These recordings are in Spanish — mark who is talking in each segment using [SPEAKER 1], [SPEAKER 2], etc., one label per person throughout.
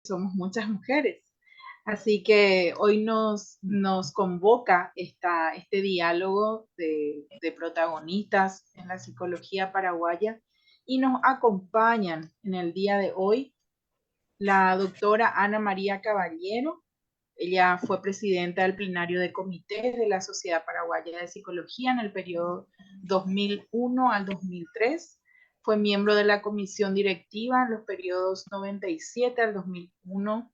[SPEAKER 1] somos muchas mujeres. Así que hoy nos convoca este diálogo de protagonistas en la psicología paraguaya y nos acompañan en el día de hoy la doctora Ana María Caballero. Ella fue presidenta del plenario de comités de la Sociedad Paraguaya de Psicología en el periodo 2001 al 2003. Fue miembro de la comisión directiva en los periodos 97 al 2001.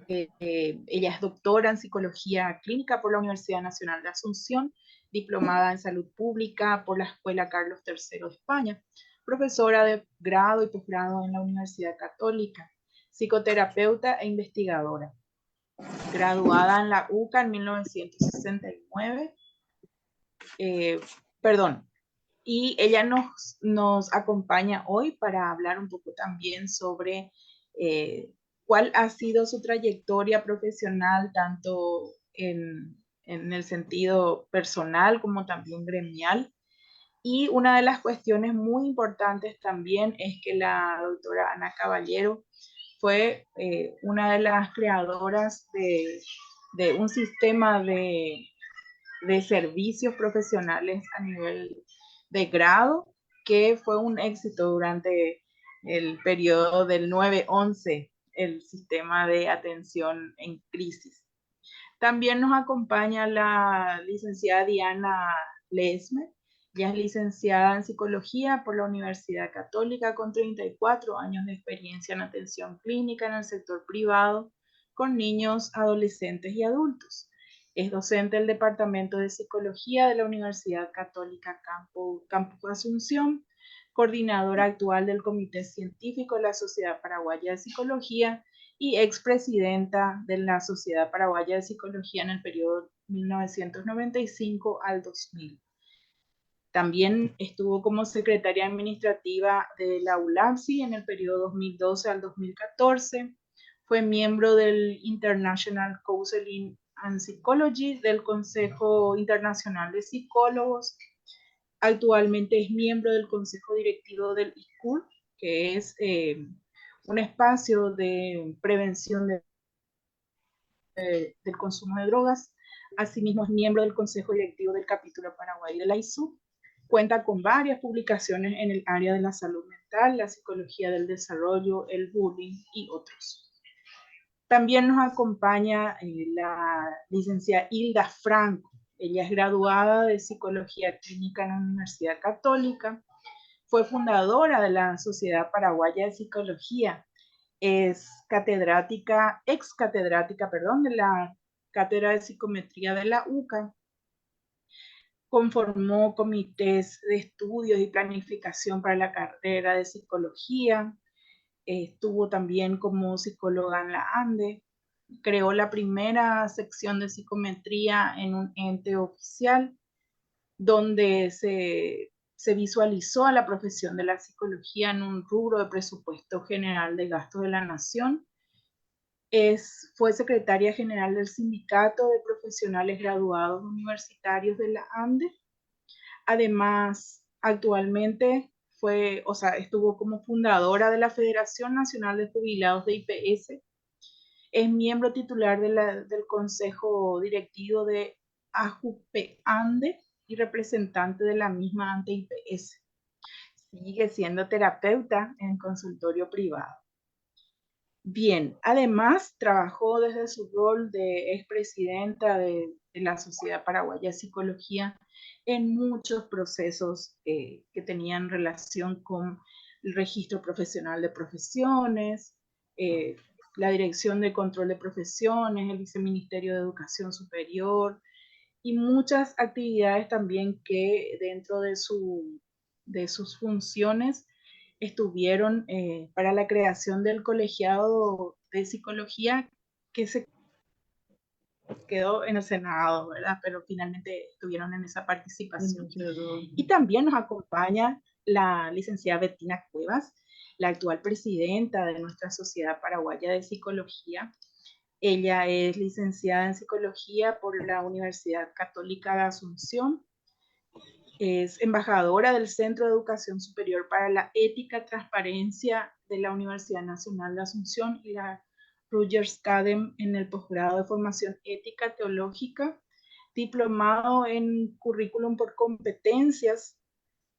[SPEAKER 1] Ella es doctora en psicología clínica por la Universidad Nacional de Asunción, diplomada en salud pública por la Escuela Carlos III de España, profesora de grado y posgrado en la Universidad Católica, psicoterapeuta e investigadora, graduada en la UCA en 1969. Perdón, y ella nos acompaña hoy para hablar un poco también sobre cuál ha sido su trayectoria profesional, tanto en el sentido personal como también gremial. Y una de las cuestiones muy importantes también es que la doctora Ana Caballero fue una de las creadoras de un sistema de servicios profesionales a nivel de grado, que fue un éxito durante el periodo del 9-11, el sistema de atención en crisis. También nos acompaña la licenciada Diana Lesmer. Ella es licenciada en psicología por la Universidad Católica con 34 años de experiencia en atención clínica en el sector privado con niños, adolescentes y adultos. Es docente del Departamento de Psicología de la Universidad Católica Campus Asunción, coordinadora actual del Comité Científico de la Sociedad Paraguaya de Psicología y expresidenta de la Sociedad Paraguaya de Psicología en el periodo 1995 al 2000. También estuvo como secretaria administrativa de la ULAPSI en el periodo 2012 al 2014. Fue miembro del International Counseling and Psychology del Consejo Internacional de Psicólogos. Actualmente es miembro del Consejo Directivo del ISCUL, que es un espacio de prevención del consumo de drogas. Asimismo, es miembro del Consejo Directivo del Capítulo Paraguay de la ISU. Cuenta con varias publicaciones en el área de la salud mental, la psicología del desarrollo, el bullying y otros. También nos acompaña la licenciada Hilda Franco. Ella es graduada de Psicología Clínica en la Universidad Católica. Fue fundadora de la Sociedad Paraguaya de Psicología. Es ex catedrática, perdón, de la Cátedra de Psicometría de la UCA. Conformó comités de estudios y planificación para la carrera de psicología. Estuvo también como psicóloga en la ANDE. Creó la primera sección de psicometría en un ente oficial, donde se visualizó a la profesión de la psicología en un rubro de presupuesto general de gastos de la nación. Fue secretaria general del Sindicato de Profesionales Graduados Universitarios de la ANDE. Además, actualmente estuvo como fundadora de la Federación Nacional de Jubilados de IPS. Es miembro titular del Consejo Directivo de AJUPE-ANDE y representante de la misma ante IPS. Sigue siendo terapeuta en consultorio privado. Bien, además trabajó desde su rol de expresidenta de la Sociedad Paraguaya de Psicología en muchos procesos que tenían relación con el registro profesional de profesiones, la Dirección de Control de Profesiones, el Viceministerio de Educación Superior y muchas actividades también que dentro de sus funciones estuvieron para la creación del colegiado de psicología que se quedó en el Senado, ¿verdad? Pero finalmente estuvieron en esa participación. Y también nos acompaña la licenciada Bettina Cuevas, la actual presidenta de nuestra Sociedad Paraguaya de Psicología. Ella es licenciada en psicología por la Universidad Católica de Asunción Es embajadora del Centro de Educación Superior para la Ética y Transparencia de la Universidad Nacional de Asunción y la Rutgers Academy en el posgrado de formación ética teológica, diplomado en currículum por competencias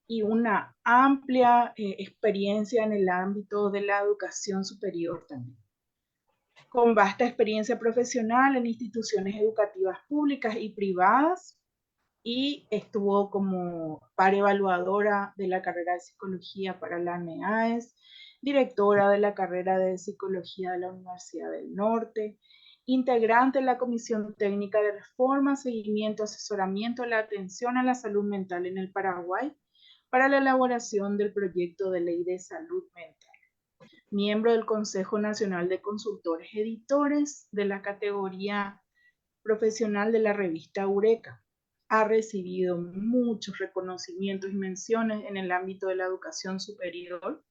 [SPEAKER 1] y una amplia experiencia en el ámbito de la educación superior también, con vasta experiencia profesional en instituciones educativas públicas y privadas, y estuvo como par evaluadora de la carrera de psicología para la NEAES, directora de la carrera de psicología de la Universidad del Norte, integrante de la Comisión Técnica de Reforma, Seguimiento, Asesoramiento, la atención a la salud mental en el Paraguay para la elaboración del proyecto de ley de salud mental. Miembro del Consejo Nacional de Consultores Editores de la categoría profesional de la revista Eureka. Ha recibido muchos reconocimientos y menciones en el ámbito de la educación superior.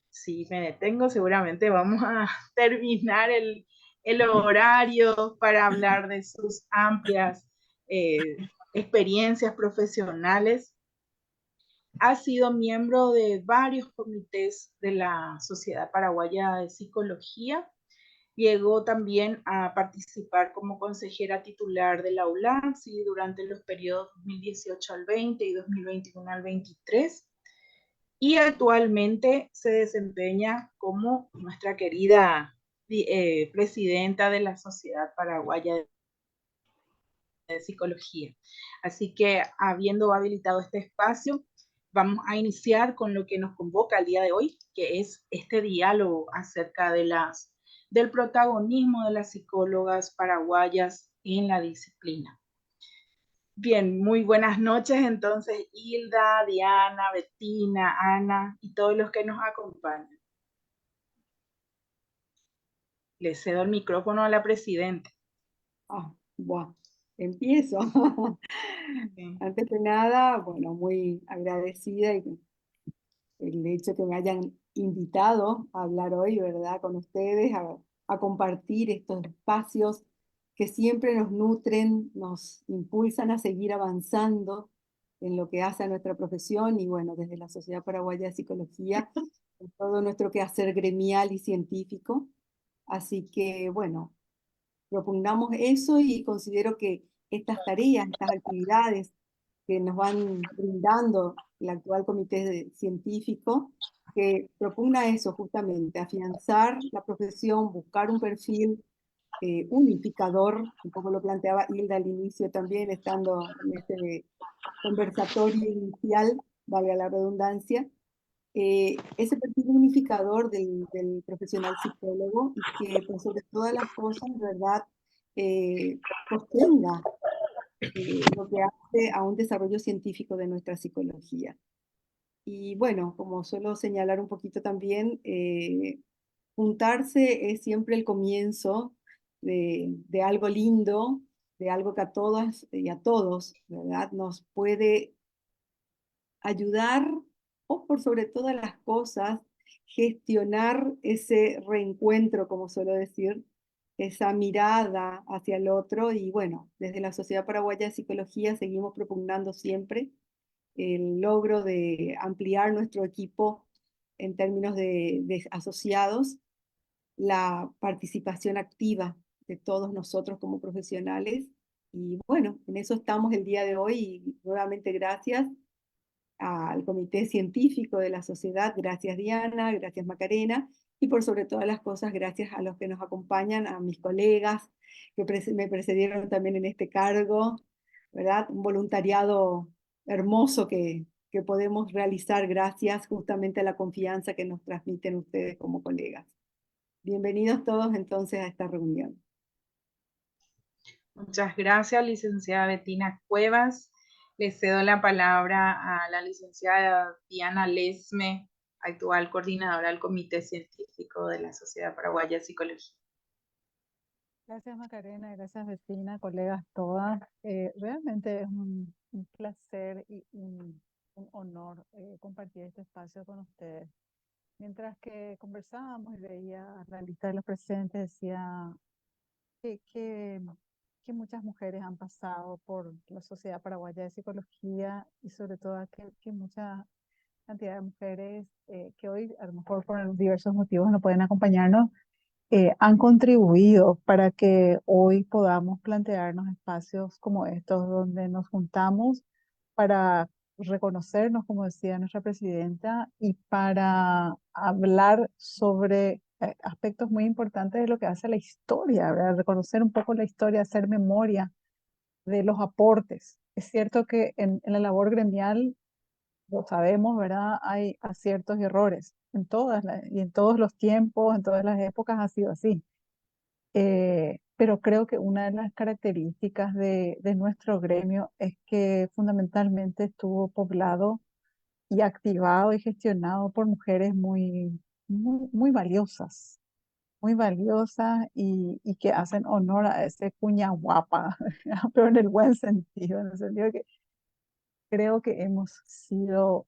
[SPEAKER 1] Si me detengo, seguramente vamos a terminar el horario para hablar de sus amplias experiencias profesionales. Ha sido miembro de varios comités de la Sociedad Paraguaya de Psicología. Llegó también a participar como consejera titular de la ULAPSI durante los periodos 2018 al 20 y 2021 al 23. Y actualmente se desempeña como nuestra querida presidenta de la Sociedad Paraguaya de Psicología. Así que, habiendo habilitado este espacio, vamos a iniciar con lo que nos convoca el día de hoy, que es este diálogo acerca del protagonismo de las psicólogas paraguayas en la disciplina. Bien, muy buenas noches entonces, Hilda, Diana, Bettina, Ana y todos los que nos acompañan. Le cedo el micrófono a la presidenta.
[SPEAKER 2] Bueno, empiezo. Sí. Antes de nada, bueno, muy agradecida y el hecho que me hayan invitado a hablar hoy, ¿verdad? Con ustedes, a compartir estos espacios que siempre nos nutren, nos impulsan a seguir avanzando en lo que hace a nuestra profesión y bueno, desde la Sociedad Paraguaya de Psicología, en todo nuestro quehacer gremial y científico. Así que bueno, propugnamos eso y considero que estas tareas, estas actividades que nos van brindando el actual comité científico, que propugna eso justamente, afianzar la profesión, buscar un perfil unificador, un poco lo planteaba Hilda al inicio también, estando en este conversatorio inicial, valga la redundancia, ese perfil unificador del profesional psicólogo y que por sobre todas las cosas, ¿verdad?, sostenga lo que hace a un desarrollo científico de nuestra psicología. Y bueno, como suelo señalar un poquito también, juntarse es siempre el comienzo de algo lindo, de algo que a todas y a todos, ¿verdad?, nos puede ayudar o por sobre todas las cosas, gestionar ese reencuentro, como suelo decir, esa mirada hacia el otro. Y bueno, desde la Sociedad Paraguaya de Psicología seguimos propugnando siempre el logro de ampliar nuestro equipo en términos de asociados, la participación activa de todos nosotros como profesionales. Y bueno, en eso estamos el día de hoy y nuevamente gracias al comité científico de la sociedad, gracias Diana, gracias Macarena, y por sobre todas las cosas, gracias a los que nos acompañan, a mis colegas que me precedieron también en este cargo, ¿verdad? Un voluntariado hermoso que podemos realizar gracias justamente a la confianza que nos transmiten ustedes como colegas. Bienvenidos todos entonces a esta reunión.
[SPEAKER 1] Muchas gracias, licenciada Bettina Cuevas. Le cedo la palabra a la licenciada Diana Lesme, actual coordinadora del Comité Científico de la Sociedad Paraguaya de Psicología.
[SPEAKER 3] Gracias Macarena, gracias Bettina, colegas todas. Realmente es un placer y un honor compartir este espacio con ustedes. Mientras que conversábamos y veía la lista de los presentes, decía que que muchas mujeres han pasado por la Sociedad Paraguaya de Psicología y sobre todo que mucha cantidad de mujeres que hoy a lo mejor por diversos motivos no pueden acompañarnos, han contribuido para que hoy podamos plantearnos espacios como estos donde nos juntamos para reconocernos, como decía nuestra presidenta, y para hablar sobre aspectos muy importantes de lo que hace la historia, ¿verdad? Reconocer un poco la historia, hacer memoria de los aportes. Es cierto que en la labor gremial, lo sabemos, ¿verdad? Hay aciertos y errores en y en todos los tiempos, en todas las épocas ha sido así. Pero creo que una de las características de nuestro gremio es que fundamentalmente estuvo poblado y activado y gestionado por mujeres muy muy valiosas y que hacen honor a ese cuña guapa, pero en el buen sentido, en el sentido de que creo que hemos sido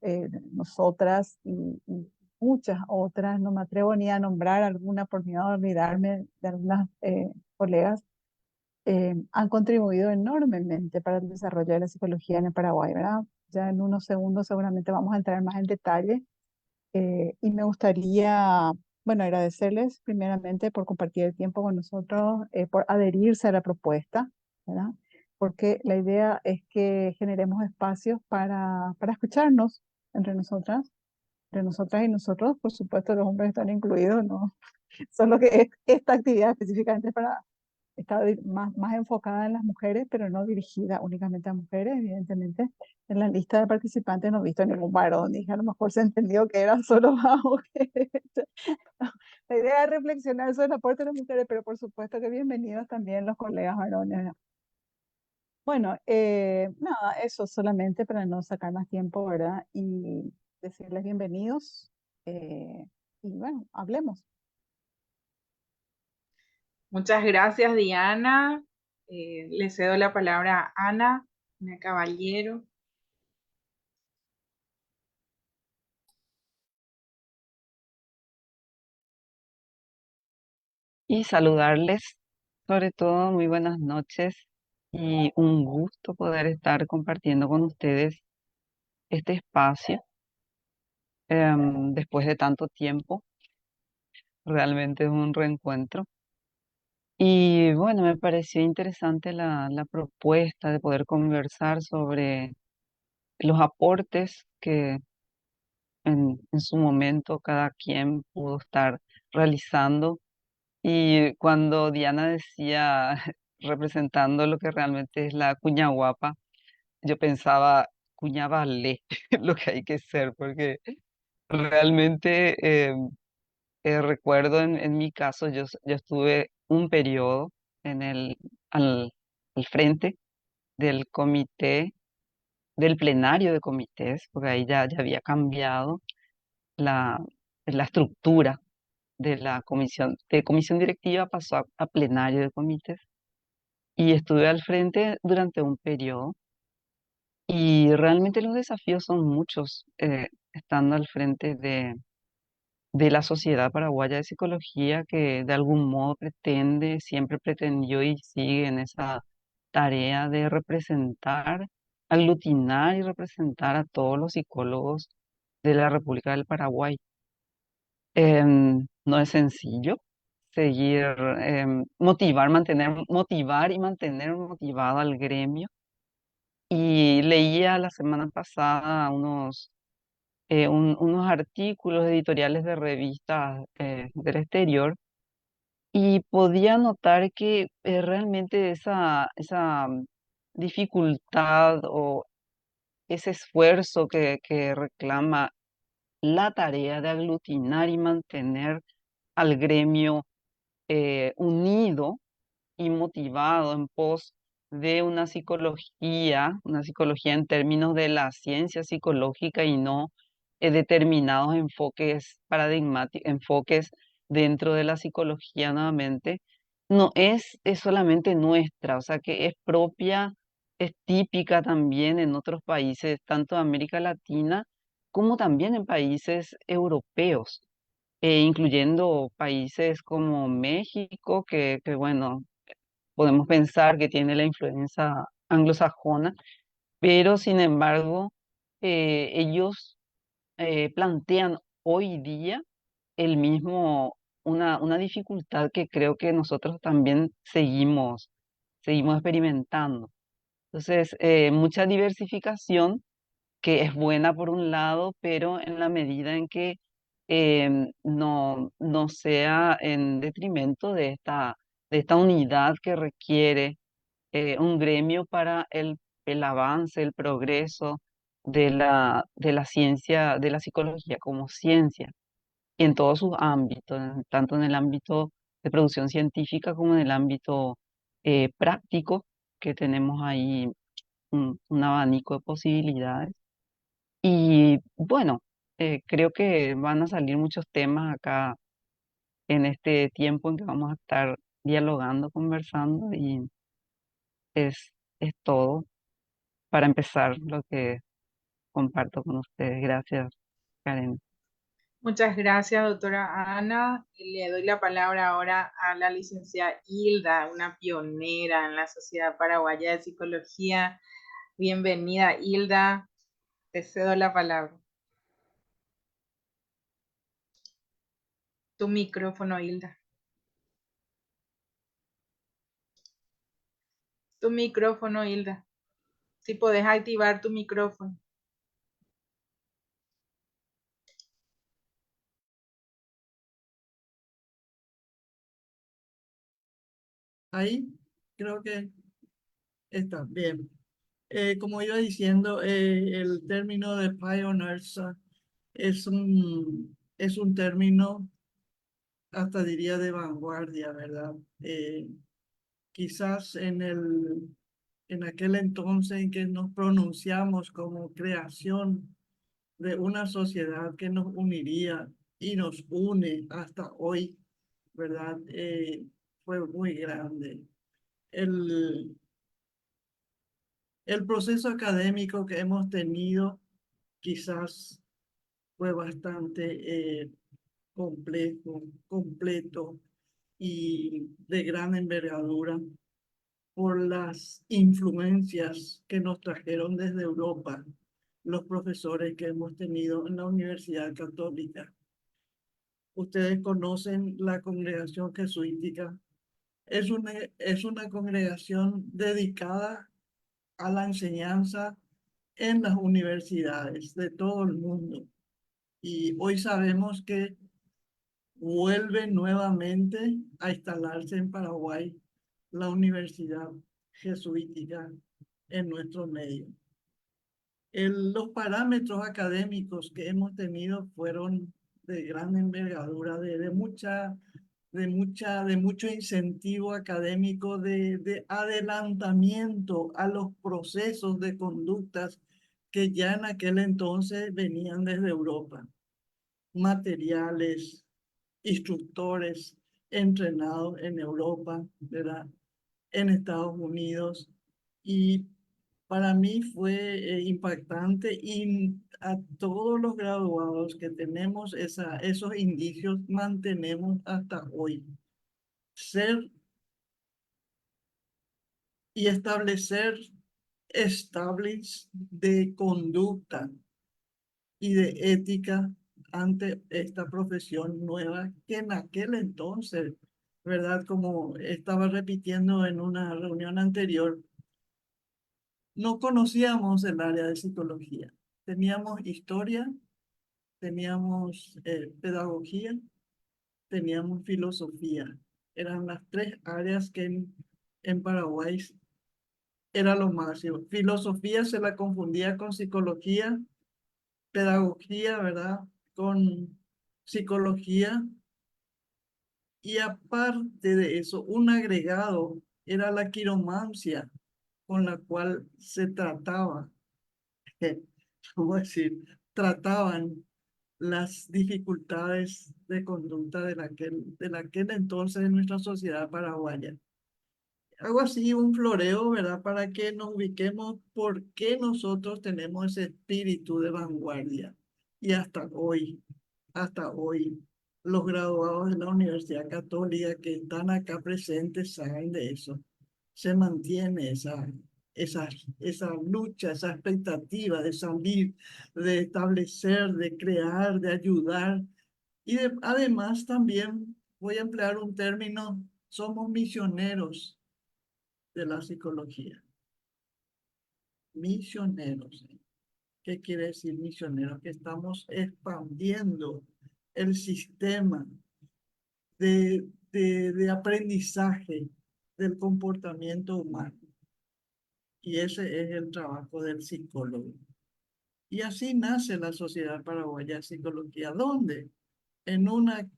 [SPEAKER 3] nosotras y muchas otras, no me atrevo ni a nombrar alguna por miedo a olvidarme de algunas colegas, han contribuido enormemente para el desarrollo de la psicología en el Paraguay, ¿verdad? Ya en unos segundos seguramente vamos a entrar más en detalle y me gustaría, bueno, agradecerles primeramente por compartir el tiempo con nosotros, por adherirse a la propuesta, ¿verdad? Porque la idea es que generemos espacios para escucharnos entre nosotras y nosotros, por supuesto los hombres están incluidos, ¿no? Solo que esta actividad específicamente para está más enfocada en las mujeres, pero no dirigida únicamente a mujeres, evidentemente. En la lista de participantes no he visto ningún varón, y a lo mejor se entendió que eran solo más mujeres. La idea es reflexionar sobre el aporte de las mujeres, pero por supuesto que bienvenidos también los colegas varones. Bueno, nada, eso solamente para no sacar más tiempo, ¿verdad? Y decirles bienvenidos. Y bueno, hablemos.
[SPEAKER 1] Muchas gracias, Diana. Le cedo la palabra a Ana Caballero.
[SPEAKER 4] Y saludarles, sobre todo, muy buenas noches y un gusto poder estar compartiendo con ustedes este espacio después de tanto tiempo. Realmente es un reencuentro. Y bueno, me pareció interesante la propuesta de poder conversar sobre los aportes que en su momento cada quien pudo estar realizando. Y cuando Diana decía, representando lo que realmente es la cuña guapa, yo pensaba, cuña vale, lo que hay que ser, porque realmente recuerdo en mi caso, yo estuve un periodo en al frente del comité, del plenario de comités, porque ahí ya había cambiado la, la estructura de la comisión, de comisión directiva pasó a plenario de comités y estuve al frente durante un periodo y realmente los desafíos son muchos estando al frente de la Sociedad Paraguaya de Psicología que de algún modo pretende, siempre pretendió y sigue en esa tarea de representar, aglutinar y representar a todos los psicólogos de la República del Paraguay. No es sencillo seguir, motivar y mantener motivado al gremio. Y leía la semana pasada unos artículos editoriales de revistas del exterior y podía notar que realmente esa dificultad o ese esfuerzo que reclama la tarea de aglutinar y mantener al gremio unido y motivado en pos de una psicología en términos de la ciencia psicológica y no determinados enfoques paradigmáticos, enfoques dentro de la psicología nuevamente, no es solamente nuestra, o sea que es propia, es típica también en otros países, tanto de América Latina como también en países europeos, incluyendo países como México, que bueno, podemos pensar que tiene la influencia anglosajona, pero sin embargo, ellos plantean hoy día el mismo, una dificultad que creo que nosotros también seguimos experimentando. Entonces, mucha diversificación que es buena por un lado, pero en la medida en que no sea en detrimento de esta unidad que requiere un gremio para el avance, el progreso de la ciencia, de la psicología como ciencia, y en todos sus ámbitos, tanto en el ámbito de producción científica como en el ámbito práctico, que tenemos ahí un abanico de posibilidades. Y bueno, creo que van a salir muchos temas acá en este tiempo en que vamos a estar dialogando, conversando, y es todo para empezar lo que comparto con ustedes. Gracias, Karen.
[SPEAKER 1] Muchas gracias, doctora Ana. Le doy la palabra ahora a la licenciada Hilda, una pionera en la Sociedad Paraguaya de Psicología. Bienvenida, Hilda. Te cedo la palabra. Tu micrófono, Hilda. Tu micrófono, Hilda. Si podés activar tu micrófono.
[SPEAKER 5] Ahí creo que está bien. Como iba diciendo, el término de pioneers es un término, hasta diría, de vanguardia, ¿verdad? Quizás en aquel entonces en que nos pronunciamos como creación de una sociedad que nos uniría y nos une hasta hoy, ¿verdad? Fue muy grande. El, el proceso académico que hemos tenido quizás fue bastante complejo, completo y de gran envergadura por las influencias que nos trajeron desde Europa los profesores que hemos tenido en la Universidad Católica. Ustedes conocen la congregación jesuítica. Es una congregación dedicada a la enseñanza en las universidades de todo el mundo. Y hoy sabemos que vuelve nuevamente a instalarse en Paraguay la Universidad Jesuítica en nuestro medio. Los parámetros académicos que hemos tenido fueron de gran envergadura, de mucho incentivo académico, de adelantamiento a los procesos de conductas que ya en aquel entonces venían desde Europa. Materiales, instructores entrenados en Europa, ¿verdad? En Estados Unidos. Y para mí fue impactante, y a todos los graduados que tenemos esos indicios mantenemos hasta hoy. Ser y establecer estables de conducta y de ética ante esta profesión nueva que en aquel entonces, ¿verdad? Como estaba repitiendo en una reunión anterior, no conocíamos el área de psicología. Teníamos historia, teníamos pedagogía, teníamos filosofía. Eran las tres áreas que en Paraguay era lo máximo. Filosofía se la confundía con psicología, pedagogía, ¿verdad? Con psicología. Y aparte de eso, un agregado era la quiromancia, con la cual se trataba, ¿cómo decir? Trataban las dificultades de conducta de aquel entonces en nuestra sociedad paraguaya. Hago así un floreo, ¿verdad? Para que nos ubiquemos por qué nosotros tenemos ese espíritu de vanguardia. Y hasta hoy, los graduados de la Universidad Católica que están acá presentes saben de eso. se mantiene esa lucha, esa expectativa de salir, de establecer, de crear, de ayudar. Y además también voy a emplear un término, somos misioneros de la psicología. Misioneros. ¿Qué quiere decir misioneros? Que estamos expandiendo el sistema de aprendizaje del comportamiento humano. Y ese es el trabajo del psicólogo. Y así nace la Sociedad Paraguaya de Psicología. ¿Dónde? En una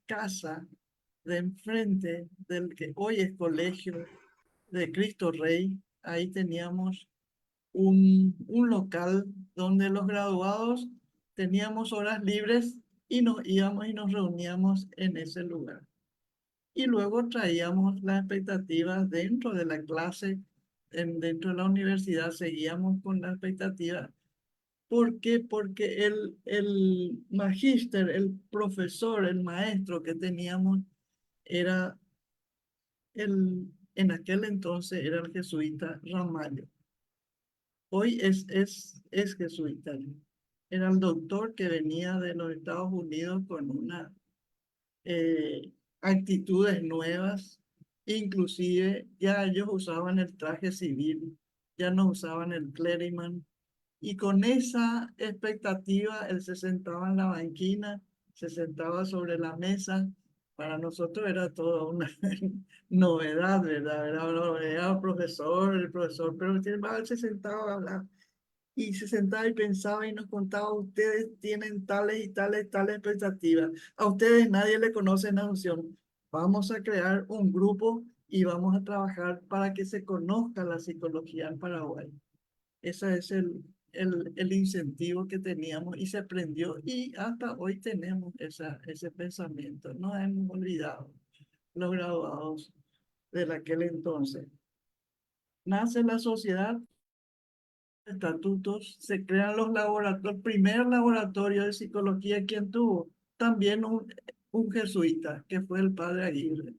[SPEAKER 5] casa de enfrente del que hoy es Colegio de Cristo Rey. Ahí teníamos un local donde los graduados teníamos horas libres y nos íbamos y nos reuníamos en ese lugar. Y luego traíamos las expectativas dentro de la clase, dentro de la universidad seguíamos con la expectativa. ¿Por qué? Porque el magíster, el profesor, el maestro que teníamos era en aquel entonces era el jesuita Ramallo. Hoy es jesuita. Era el doctor que venía de los Estados Unidos con una actitudes nuevas, inclusive ya ellos usaban el traje civil, ya no usaban el clériman, y con esa expectativa él se sentaba en la banquina, se sentaba sobre la mesa. Para nosotros era toda una novedad, ¿verdad? Era el profesor, pero él se sentaba a hablar y se sentaba y pensaba y nos contaba, ustedes tienen tales y tales, tales expectativas. A ustedes nadie le conoce la noción. Vamos a crear un grupo y vamos a trabajar para que se conozca la psicología en Paraguay. Ese es el incentivo que teníamos y se aprendió y hasta hoy tenemos ese pensamiento. No hemos olvidado los graduados de aquel entonces. Nace la sociedad, estatutos, se crean los laboratorios, el primer laboratorio de psicología, ¿quién tuvo? También un jesuita, que fue el padre Aguirre,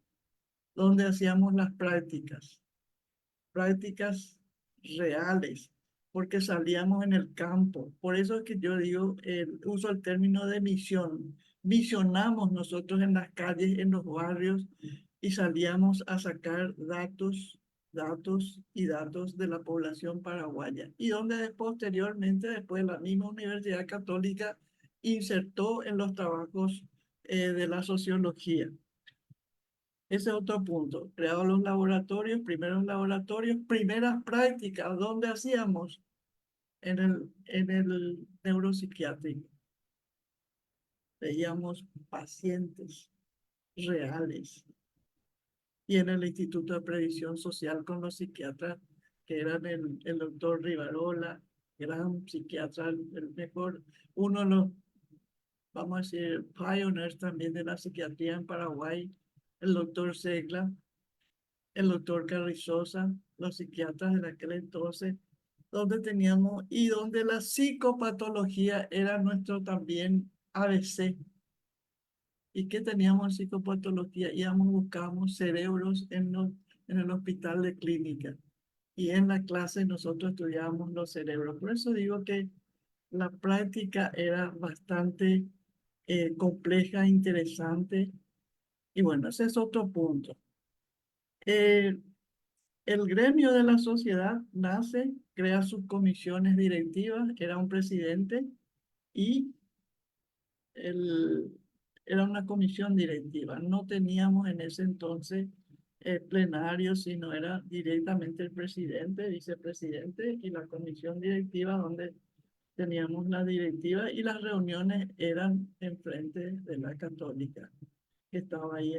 [SPEAKER 5] donde hacíamos las prácticas reales, porque salíamos en el campo. Por eso es que yo digo, uso el término de misión. Misionamos nosotros en las calles, en los barrios, y salíamos a sacar datos de la población paraguaya. Y donde posteriormente, después la misma Universidad Católica insertó en los trabajos de la sociología. Ese es otro punto. Creados los laboratorios, primeras prácticas, ¿dónde hacíamos? En el neuropsiquiátrico. Veíamos pacientes reales. Y en el Instituto de Previsión Social con los psiquiatras, que eran el doctor Rivarola, gran psiquiatra, el mejor, uno de los, vamos a decir, pioneers también de la psiquiatría en Paraguay, el doctor Segla, el doctor Carrizosa, los psiquiatras de aquel entonces, donde teníamos y donde la psicopatología era nuestro también ABC. ¿Y qué teníamos en psicopatología? Íbamos, buscábamos cerebros en el hospital de clínica. Y en la clase nosotros estudiábamos los cerebros. Por eso digo que la práctica era bastante compleja, interesante. Y bueno, ese es otro punto. El gremio de la sociedad nace, crea sus comisiones directivas, era un presidente y era una comisión directiva. No teníamos en ese entonces plenario, sino era directamente el presidente, vicepresidente y la comisión directiva donde teníamos la directiva y las reuniones eran en frente de la Católica, que estaba ahí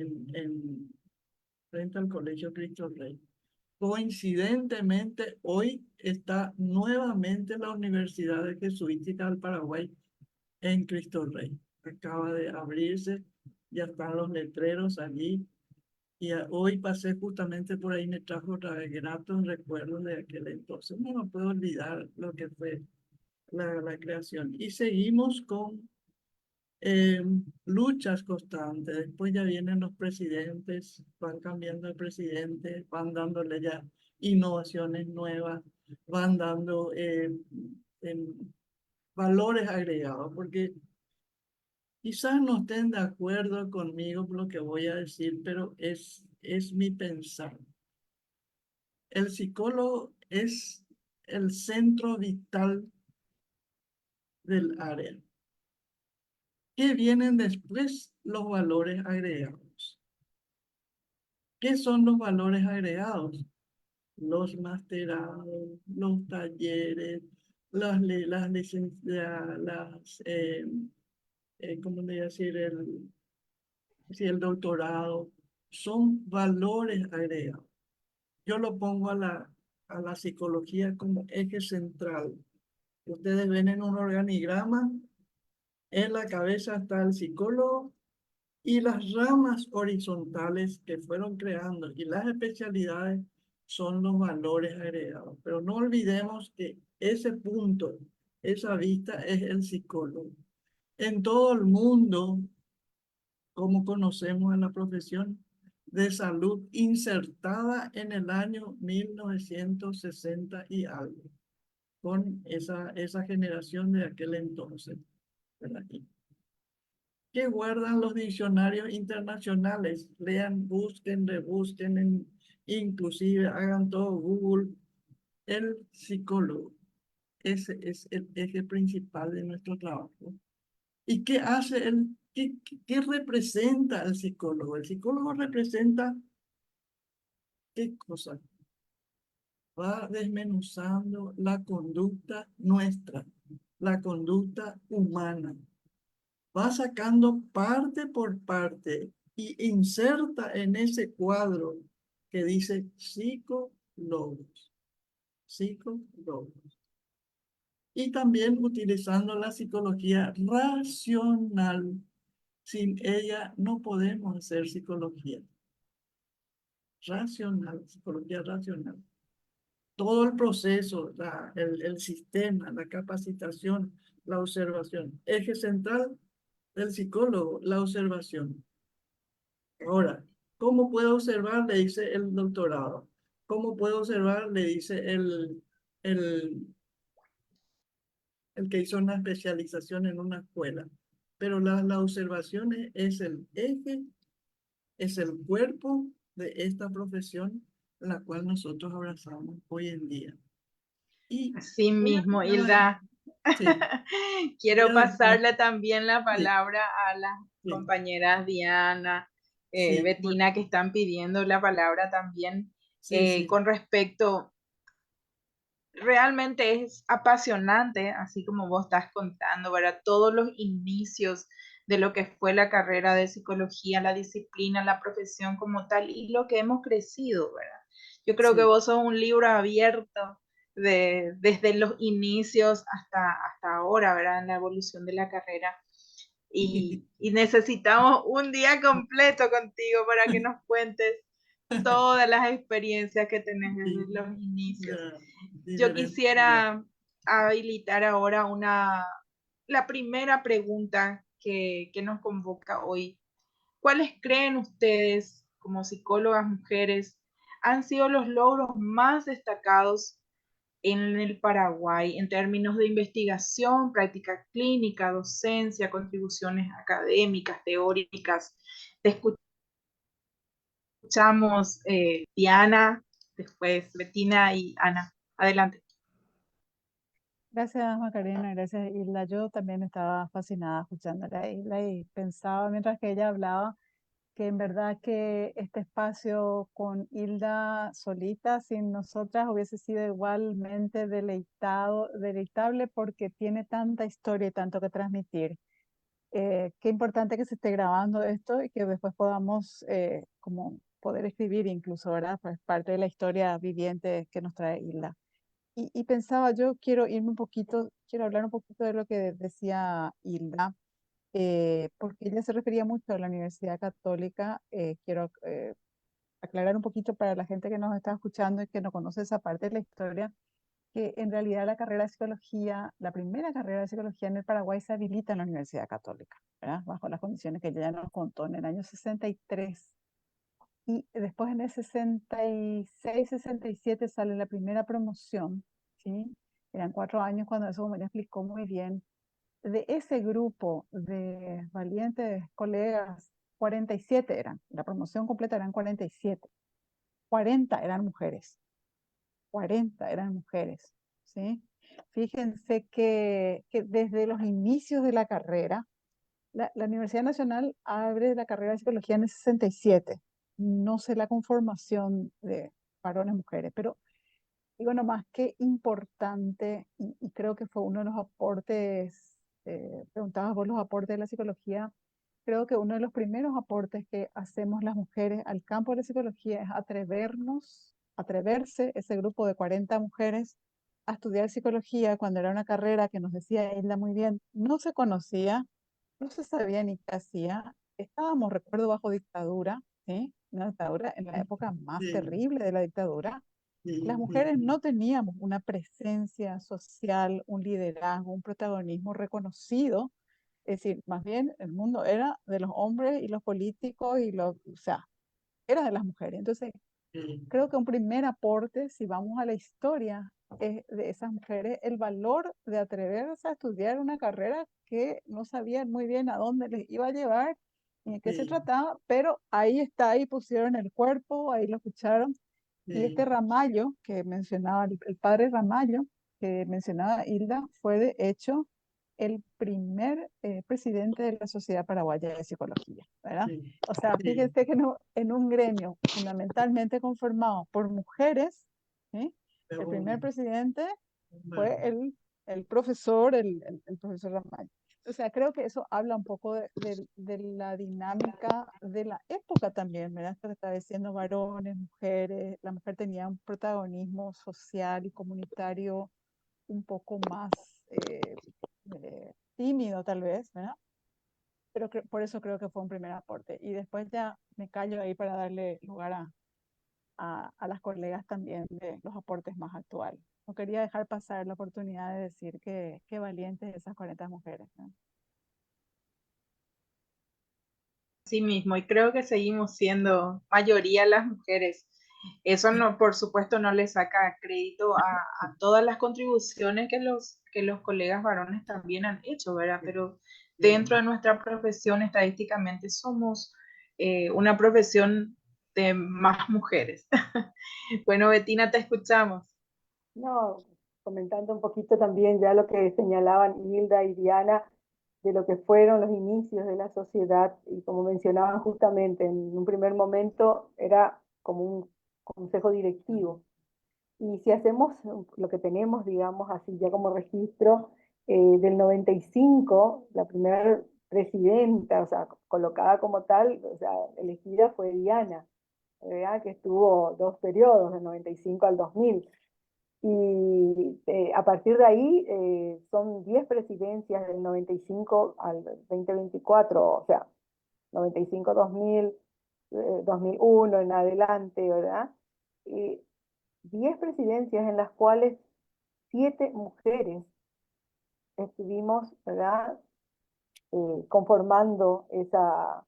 [SPEAKER 5] frente al Colegio Cristo Rey. Coincidentemente, hoy está nuevamente la Universidad de Jesuítica del Paraguay en Cristo Rey. Acaba de abrirse, ya están los letreros allí. Y hoy pasé justamente por ahí, me trajo otra vez gratos recuerdos de aquel entonces. No me puedo olvidar lo que fue la creación. Y seguimos con eh, luchas constantes. Después ya vienen los presidentes, van cambiando de presidente, van dándole ya innovaciones nuevas, van dando valores agregados, porque quizás no estén de acuerdo conmigo por lo que voy a decir, pero es mi pensar. El psicólogo es el centro vital del área. ¿Qué vienen después? Los valores agregados. ¿Qué son los valores agregados? Los masterados, los talleres, ¿cómo le voy a decir? Sí, el doctorado, son valores agregados. Yo lo pongo a la psicología como eje central. Ustedes ven en un organigrama, en la cabeza está el psicólogo y las ramas horizontales que fueron creando y las especialidades son los valores agregados. Pero no olvidemos que ese punto, esa vista es el psicólogo. En todo el mundo, como conocemos en la profesión de salud, insertada en el año 1960 y algo, con esa generación de aquel entonces, ¿verdad? Que guardan los diccionarios internacionales, lean, busquen, rebusquen, inclusive hagan todo Google. El psicólogo, ese es el eje principal de nuestro trabajo. ¿Y qué hace qué representa el psicólogo? El psicólogo representa qué cosa. Va desmenuzando la conducta nuestra, la conducta humana. Va sacando parte por parte y inserta en ese cuadro que dice psicólogos, psicólogos. Y también utilizando la psicología racional. Sin ella no podemos hacer psicología racional, psicología racional. Todo el proceso, el sistema, la capacitación, la observación. Eje central del psicólogo, la observación. Ahora, ¿cómo puedo observar? Le dice el doctorado. ¿Cómo puedo observar? Le dice el, el que hizo una especialización en una escuela. Pero la observación es el eje, es el cuerpo de esta profesión la cual nosotros abrazamos hoy en día. Y
[SPEAKER 1] Así
[SPEAKER 5] voy
[SPEAKER 1] mismo,
[SPEAKER 5] a,
[SPEAKER 1] Hilda.
[SPEAKER 5] sí, voy
[SPEAKER 1] Quiero
[SPEAKER 5] a decir,
[SPEAKER 1] pasarle también la
[SPEAKER 5] sí,
[SPEAKER 1] palabra a las
[SPEAKER 5] sí,
[SPEAKER 1] compañeras Diana,
[SPEAKER 5] sí,
[SPEAKER 1] Bettina, que están pidiendo la palabra también
[SPEAKER 5] sí, sí,
[SPEAKER 1] con respecto. Realmente es apasionante, así como vos estás contando, ¿verdad? Todos los inicios de lo que fue la carrera de psicología, la disciplina, la profesión como tal y lo que hemos crecido, ¿verdad? Yo creo que
[SPEAKER 5] sí.
[SPEAKER 1] vos sos un libro abierto desde los inicios hasta ahora, ¿verdad? En la evolución de la carrera. Y necesitamos un día completo contigo para que nos cuentes todas las experiencias que tenés desde
[SPEAKER 5] Sí,
[SPEAKER 1] los inicios.
[SPEAKER 5] ya,
[SPEAKER 1] Yo
[SPEAKER 5] diferente ya.
[SPEAKER 1] quisiera habilitar ahora la primera pregunta que nos convoca hoy. ¿Cuáles creen ustedes, como psicólogas mujeres, han sido los logros más destacados en el Paraguay en términos de investigación, práctica clínica, docencia, contribuciones académicas, teóricas? Te escuchamos, Diana, después Bettina y Ana. Adelante.
[SPEAKER 3] Gracias, Macarena, gracias, Isla. Yo también estaba fascinada escuchando a Isla y pensaba mientras que ella hablaba que en verdad que este espacio con Hilda solita, sin nosotras, hubiese sido igualmente deleitable porque tiene tanta historia y tanto que transmitir. Qué importante que se esté grabando esto y que después podamos como poder escribir incluso, ¿verdad? Pues parte de la historia viviente que nos trae Hilda. Y pensaba, yo quiero irme un poquito, quiero hablar un poquito de lo que decía Hilda, porque ella se refería mucho a la Universidad Católica. Quiero aclarar un poquito para la gente que nos está escuchando y que no conoce esa parte de la historia. que en realidad la carrera de psicología, la primera carrera de psicología en el Paraguay se habilita en la Universidad Católica, ¿verdad? Bajo las condiciones que ella ya nos contó en el año 63. Y después en el 66, 67 sale la primera promoción, ¿sí? Eran 4 años cuando eso me lo explicó muy bien. De ese grupo de valientes colegas, 47 eran, la promoción completa eran 47, 40 eran mujeres, 40 eran mujeres, ¿sí? Fíjense que desde los inicios de la carrera, la Universidad Nacional abre la carrera de psicología en el 67. No sé la conformación de varones, mujeres, pero digo nomás qué importante, y creo que fue uno de los aportes, preguntabas vos los aportes de la psicología, creo que uno de los primeros aportes que hacemos las mujeres al campo de la psicología es atreverse, ese grupo de 40 mujeres, a estudiar psicología cuando era una carrera que nos decía Hilda muy bien, no se conocía, no se sabía ni qué hacía, estábamos, recuerdo, bajo dictadura, ¿sí? Una dictadura en la época más
[SPEAKER 5] Sí,
[SPEAKER 3] terrible de la dictadura. Las
[SPEAKER 5] sí, sí,
[SPEAKER 3] mujeres no teníamos una presencia social, un liderazgo, un protagonismo reconocido. Es decir, más bien el mundo era de los hombres y los políticos o sea, era de las mujeres. Entonces,
[SPEAKER 5] sí,
[SPEAKER 3] creo que un primer aporte, si vamos a la historia, es de esas mujeres, el valor de atreverse a estudiar una carrera que no sabían muy bien a dónde les iba a llevar ni de qué se
[SPEAKER 5] sí,
[SPEAKER 3] trataba, pero ahí está, ahí pusieron el cuerpo, ahí lo escucharon. Y este
[SPEAKER 5] sí,
[SPEAKER 3] Ramallo que mencionaba, el padre Ramallo que mencionaba Hilda, fue de hecho el primer presidente de la Sociedad Paraguaya de Psicología, ¿verdad?
[SPEAKER 5] sí,
[SPEAKER 3] O sea,
[SPEAKER 5] sí,
[SPEAKER 3] fíjense que en un gremio fundamentalmente conformado por mujeres, ¿sí?
[SPEAKER 5] es
[SPEAKER 3] El primer presidente
[SPEAKER 5] bueno,
[SPEAKER 3] fue el profesor, el profesor Ramallo. O sea, creo que eso habla un poco de la dinámica de la época también, ¿verdad? Esto que estaba diciendo varones, mujeres, la mujer tenía un protagonismo social y comunitario un poco más tímido tal vez, ¿verdad? Pero por eso creo que fue un primer aporte. Y después ya me callo ahí para darle lugar a las colegas también de los aportes más actuales. No quería dejar pasar la oportunidad de decir que qué valientes esas 40 mujeres, ¿no?
[SPEAKER 1] Sí mismo, y creo que seguimos siendo mayoría las mujeres. Eso no, por supuesto, no le saca crédito a todas las contribuciones que los colegas varones también han hecho, ¿verdad? Pero dentro de nuestra profesión, estadísticamente, somos una profesión de más mujeres. Bueno, Betina, te escuchamos.
[SPEAKER 2] No, comentando un poquito también ya lo que señalaban Hilda y Diana de lo que fueron los inicios de la sociedad y como mencionaban justamente, en un primer momento era como un consejo directivo. Y si hacemos lo que tenemos, digamos así ya como registro, del 95, la primera presidenta, o sea, colocada como tal, o sea, elegida fue Diana, ¿verdad? Que estuvo 2 periodos, del 95 al 2000. Y a partir de ahí son 10 presidencias del 95 al 2024, o sea, 95, 2000, 2001 en adelante, ¿verdad? Y 10 presidencias en las cuales 7 mujeres estuvimos, ¿verdad? Conformando esa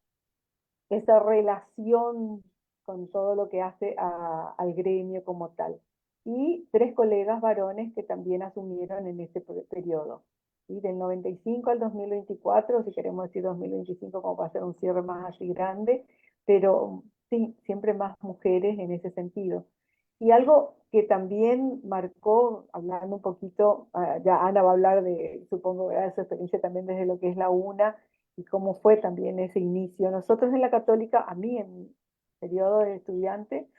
[SPEAKER 2] relación con todo lo que hace al gremio como tal. Y 3 colegas varones que también asumieron en ese periodo. ¿Sí? Del 95 al 2024, si queremos decir 2025 como para hacer un cierre más así grande, pero sí, siempre más mujeres en ese sentido. Y algo que también marcó, hablando un poquito, ya Ana va a hablar de, supongo, de su experiencia también desde lo que es la UNA, y cómo fue también ese inicio. Nosotros en la Católica, a mí en mi periodo de estudiante,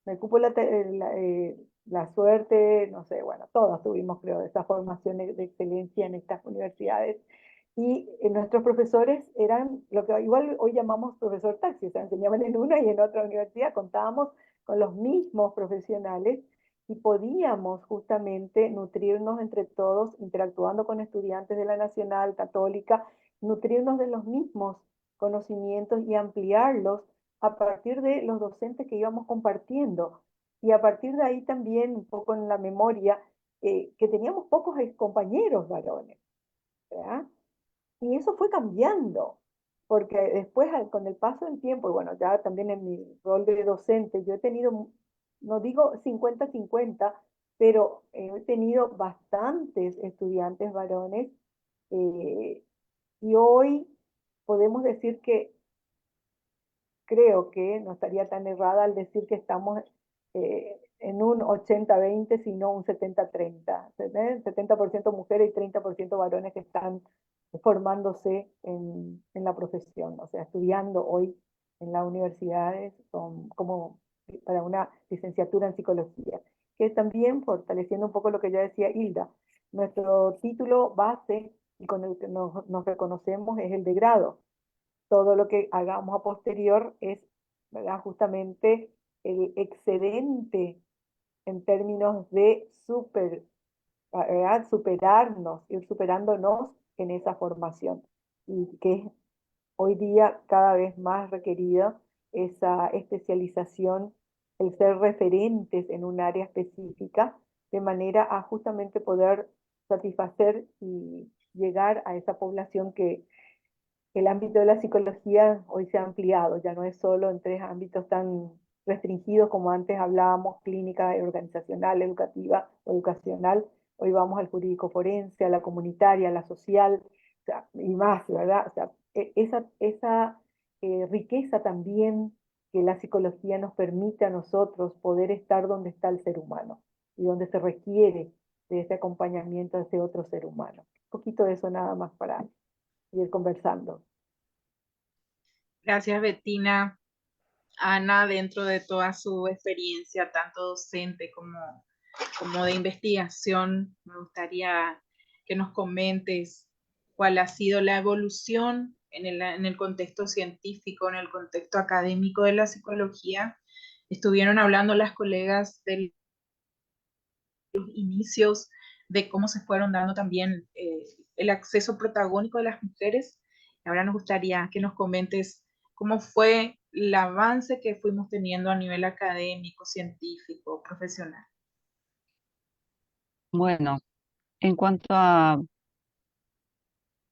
[SPEAKER 2] me cupo la suerte, no sé, bueno, todos tuvimos, creo, esa formación de excelencia en estas universidades. Y nuestros profesores eran lo que igual hoy llamamos profesor taxi, o sea, enseñaban en una y en otra universidad, contábamos con los mismos profesionales y podíamos justamente nutrirnos entre todos, interactuando con estudiantes de la Nacional, Católica, nutrirnos de los mismos conocimientos y ampliarlos a partir de los docentes que íbamos compartiendo. Y a partir de ahí también, un poco en la memoria, que teníamos pocos compañeros varones, ¿verdad? Y eso fue cambiando, porque después con el paso del tiempo, y bueno, ya también en mi rol de docente, yo he tenido, no digo 50-50, pero he tenido bastantes estudiantes varones, eh, y hoy podemos decir que creo que no estaría tan errada al decir que estamos en un 80-20, sino un 70-30. 70% mujeres y 30% varones que están formándose en la profesión, o sea, estudiando hoy en las universidades como para una licenciatura en psicología, que también fortaleciendo un poco lo que ya decía Hilda, nuestro título base y con el que nos reconocemos es el de grado. Todo lo que hagamos a posterior es, ¿verdad?, justamente el excedente en términos de ¿verdad?, superarnos, ir superándonos en esa formación. Y que es hoy día cada vez más requerida esa especialización, el ser referentes en un área específica, de manera a justamente poder satisfacer y llegar a esa población que el ámbito de la psicología hoy se ha ampliado, ya no es solo en tres ámbitos tan restringidos como antes hablábamos, clínica, organizacional, educativa, educacional. Hoy vamos al jurídico forense, a la comunitaria, a la social, o sea, y más, ¿verdad? O sea, esa riqueza también que la psicología nos permite a nosotros poder estar donde está el ser humano y donde se requiere de ese acompañamiento de ese otro ser humano. Un poquito de eso nada más para ir conversando.
[SPEAKER 1] Gracias, Bettina. Ana, dentro de toda su experiencia, tanto docente como de investigación, me gustaría que nos comentes cuál ha sido la evolución en el contexto científico, en el contexto académico de la psicología. Estuvieron hablando las colegas de los inicios, de cómo se fueron dando también el acceso protagónico de las mujeres. Ahora nos gustaría que nos comentes cómo fue el avance que fuimos teniendo a nivel académico, científico, profesional.
[SPEAKER 4] Bueno, en cuanto a,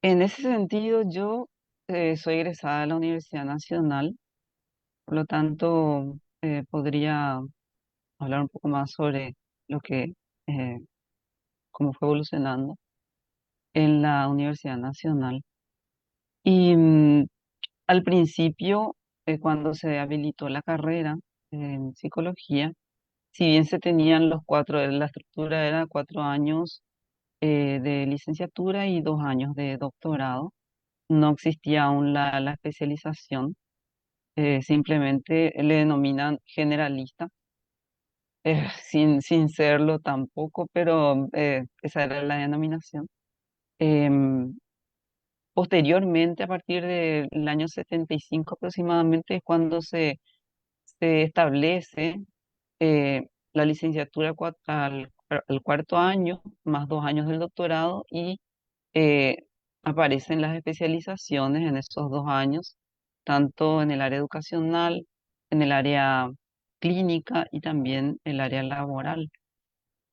[SPEAKER 4] en ese sentido, yo soy egresada de la Universidad Nacional, por lo tanto, podría hablar un poco más sobre lo que, eh, cómo fue evolucionando en la Universidad Nacional. Y al principio, cuando se habilitó la carrera en psicología, si bien se tenían los cuatro, la estructura era 4 años de licenciatura y 2 años de doctorado, no existía aún la especialización, simplemente le denominan generalista, sin serlo tampoco, pero esa era la denominación. Em, Posteriormente, a partir del año 75 aproximadamente, es cuando se establece la licenciatura al cuarto año, más 2 años del doctorado, y eh, aparecen las especializaciones en esos 2 años, tanto en el área educacional, en el área clínica y también el área laboral,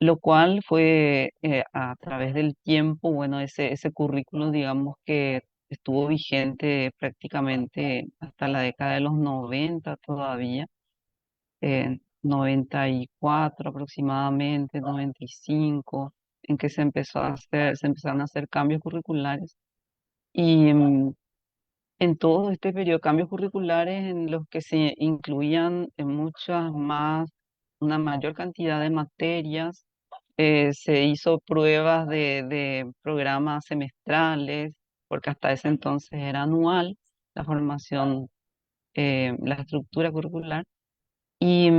[SPEAKER 4] lo cual fue a través del tiempo, bueno, ese currículo, digamos que estuvo vigente prácticamente hasta la década de los 90 todavía, 94 aproximadamente, 95, en que se empezaron a hacer cambios curriculares. Y en todo este periodo, cambios curriculares en los que se incluían muchas más, una mayor cantidad de materias, se hizo pruebas de programas semestrales, porque hasta ese entonces era anual la formación, la estructura curricular. Y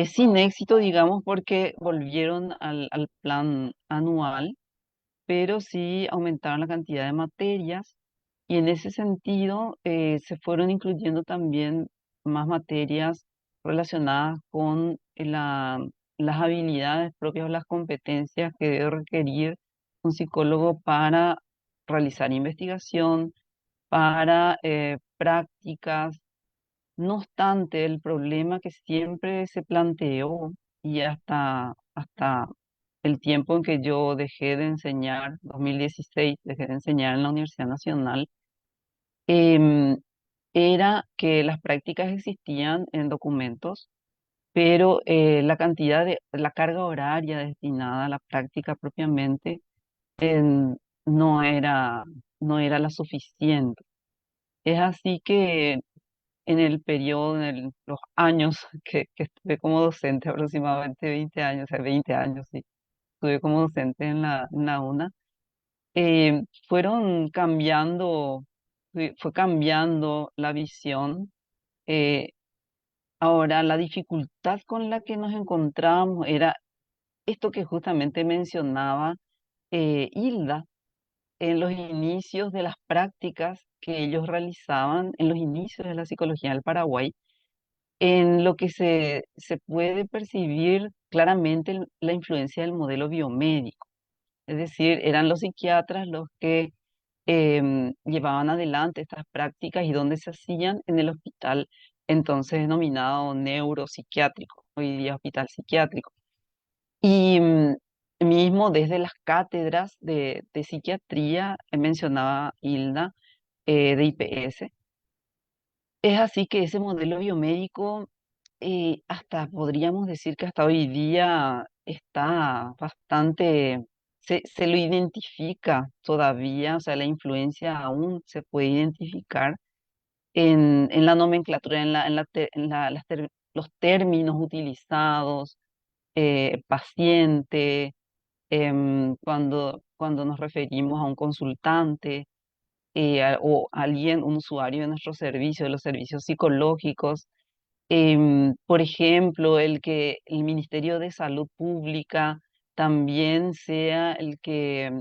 [SPEAKER 4] sin éxito, digamos, porque volvieron al plan anual, pero sí aumentaron la cantidad de materias y en ese sentido se fueron incluyendo también más materias relacionadas con las habilidades propias o las competencias que debe requerir un psicólogo para realizar investigación, para prácticas. No obstante, el problema que siempre se planteó y hasta el tiempo en que yo dejé de enseñar, 2016, dejé de enseñar en la Universidad Nacional, em, era que las prácticas existían en documentos, pero la carga horaria destinada a la práctica propiamente en- no era, no era la suficiente. Es así que en el periodo, los años que estuve como docente, aproximadamente 20 años, o sea, 20 años, sí, estuve como docente en la UNA, fueron cambiando, fue cambiando la visión. eh, Ahora, la dificultad con la que nos encontramos era esto que justamente mencionaba Hilda, en los inicios de las prácticas que ellos realizaban, en los inicios de la psicología del Paraguay, en lo que se puede percibir claramente la influencia del modelo biomédico. Es decir, eran los psiquiatras los que llevaban adelante estas prácticas y donde se hacían en el hospital entonces denominado neuropsiquiátrico, hoy día hospital psiquiátrico. Y mismo desde las cátedras de psiquiatría, mencionaba Hilda, de IPS. Es así que ese modelo biomédico, hasta podríamos decir que hasta hoy día está bastante, se lo identifica todavía, o sea, la influencia aún se puede identificar en la nomenclatura, los términos utilizados, paciente, cuando nos referimos a un consultante o alguien, un usuario de nuestros servicios, de los servicios psicológicos. Por ejemplo, el que el Ministerio de Salud Pública también sea el que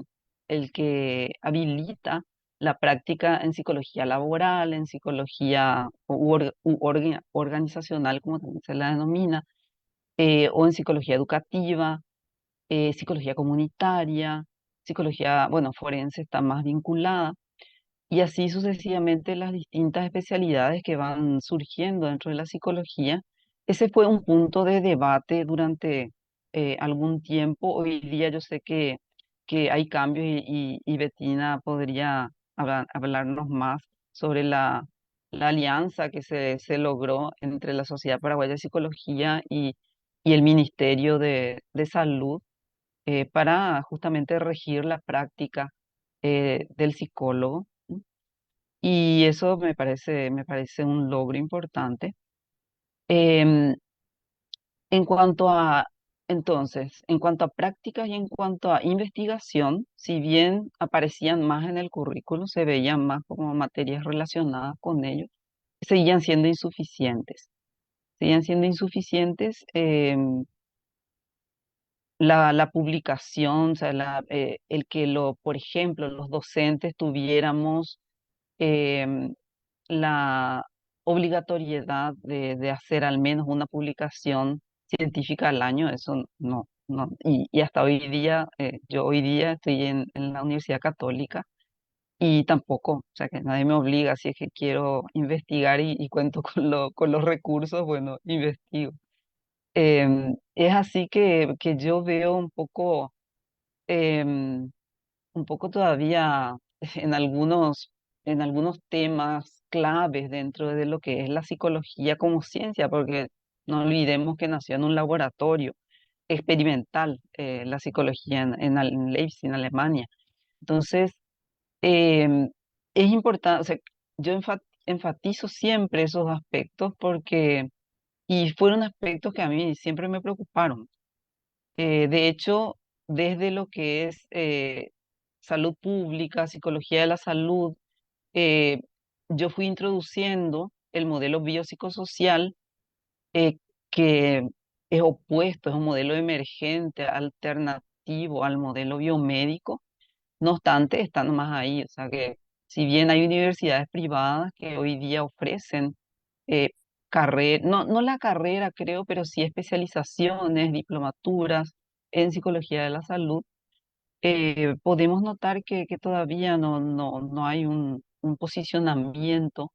[SPEAKER 4] habilita la práctica en psicología laboral, en psicología organizacional, como también se la denomina, o en psicología educativa, psicología comunitaria, psicología, bueno, forense está más vinculada, y así sucesivamente las distintas especialidades que van surgiendo dentro de la psicología. Ese fue un punto de debate durante algún tiempo. Hoy día yo sé que hay cambios y Bettina podría hablarnos más sobre la alianza que se logró entre la Sociedad Paraguaya de Psicología y el Ministerio de Salud para justamente regir la práctica del psicólogo. Y eso me parece un logro importante. Em, en cuanto a, en cuanto a prácticas y en cuanto a investigación, si bien aparecían más en el currículo, se veían más como materias relacionadas con ello, seguían siendo insuficientes. Seguían siendo insuficientes. La publicación, o sea, el que por ejemplo, los docentes tuviéramos em, la obligatoriedad de hacer al menos una publicación científica al año, eso no. Y hasta hoy día, yo hoy día estoy en la Universidad Católica y tampoco, o sea, que nadie me obliga, si es que quiero investigar y cuento con los recursos, bueno, investigo. Es así que yo veo em, un poco todavía en algunos temas claves dentro de lo que es la psicología como ciencia, porque no olvidemos que nació en un laboratorio experimental, la psicología en Leipzig, en Alemania. Entonces, em, es importante, o sea, yo enfatizo siempre esos aspectos y fueron aspectos que a mí siempre me preocuparon. De hecho, desde lo que es salud pública, psicología de la salud, eh, yo fui introduciendo el modelo biopsicosocial, eh, que es opuesto, es un modelo emergente, alternativo al modelo biomédico. No obstante, está nomás ahí, o sea que si bien hay universidades privadas que hoy día ofrecen carrera, no la carrera creo, pero sí especializaciones, diplomaturas en psicología de la salud, podemos notar que todavía no hay un posicionamiento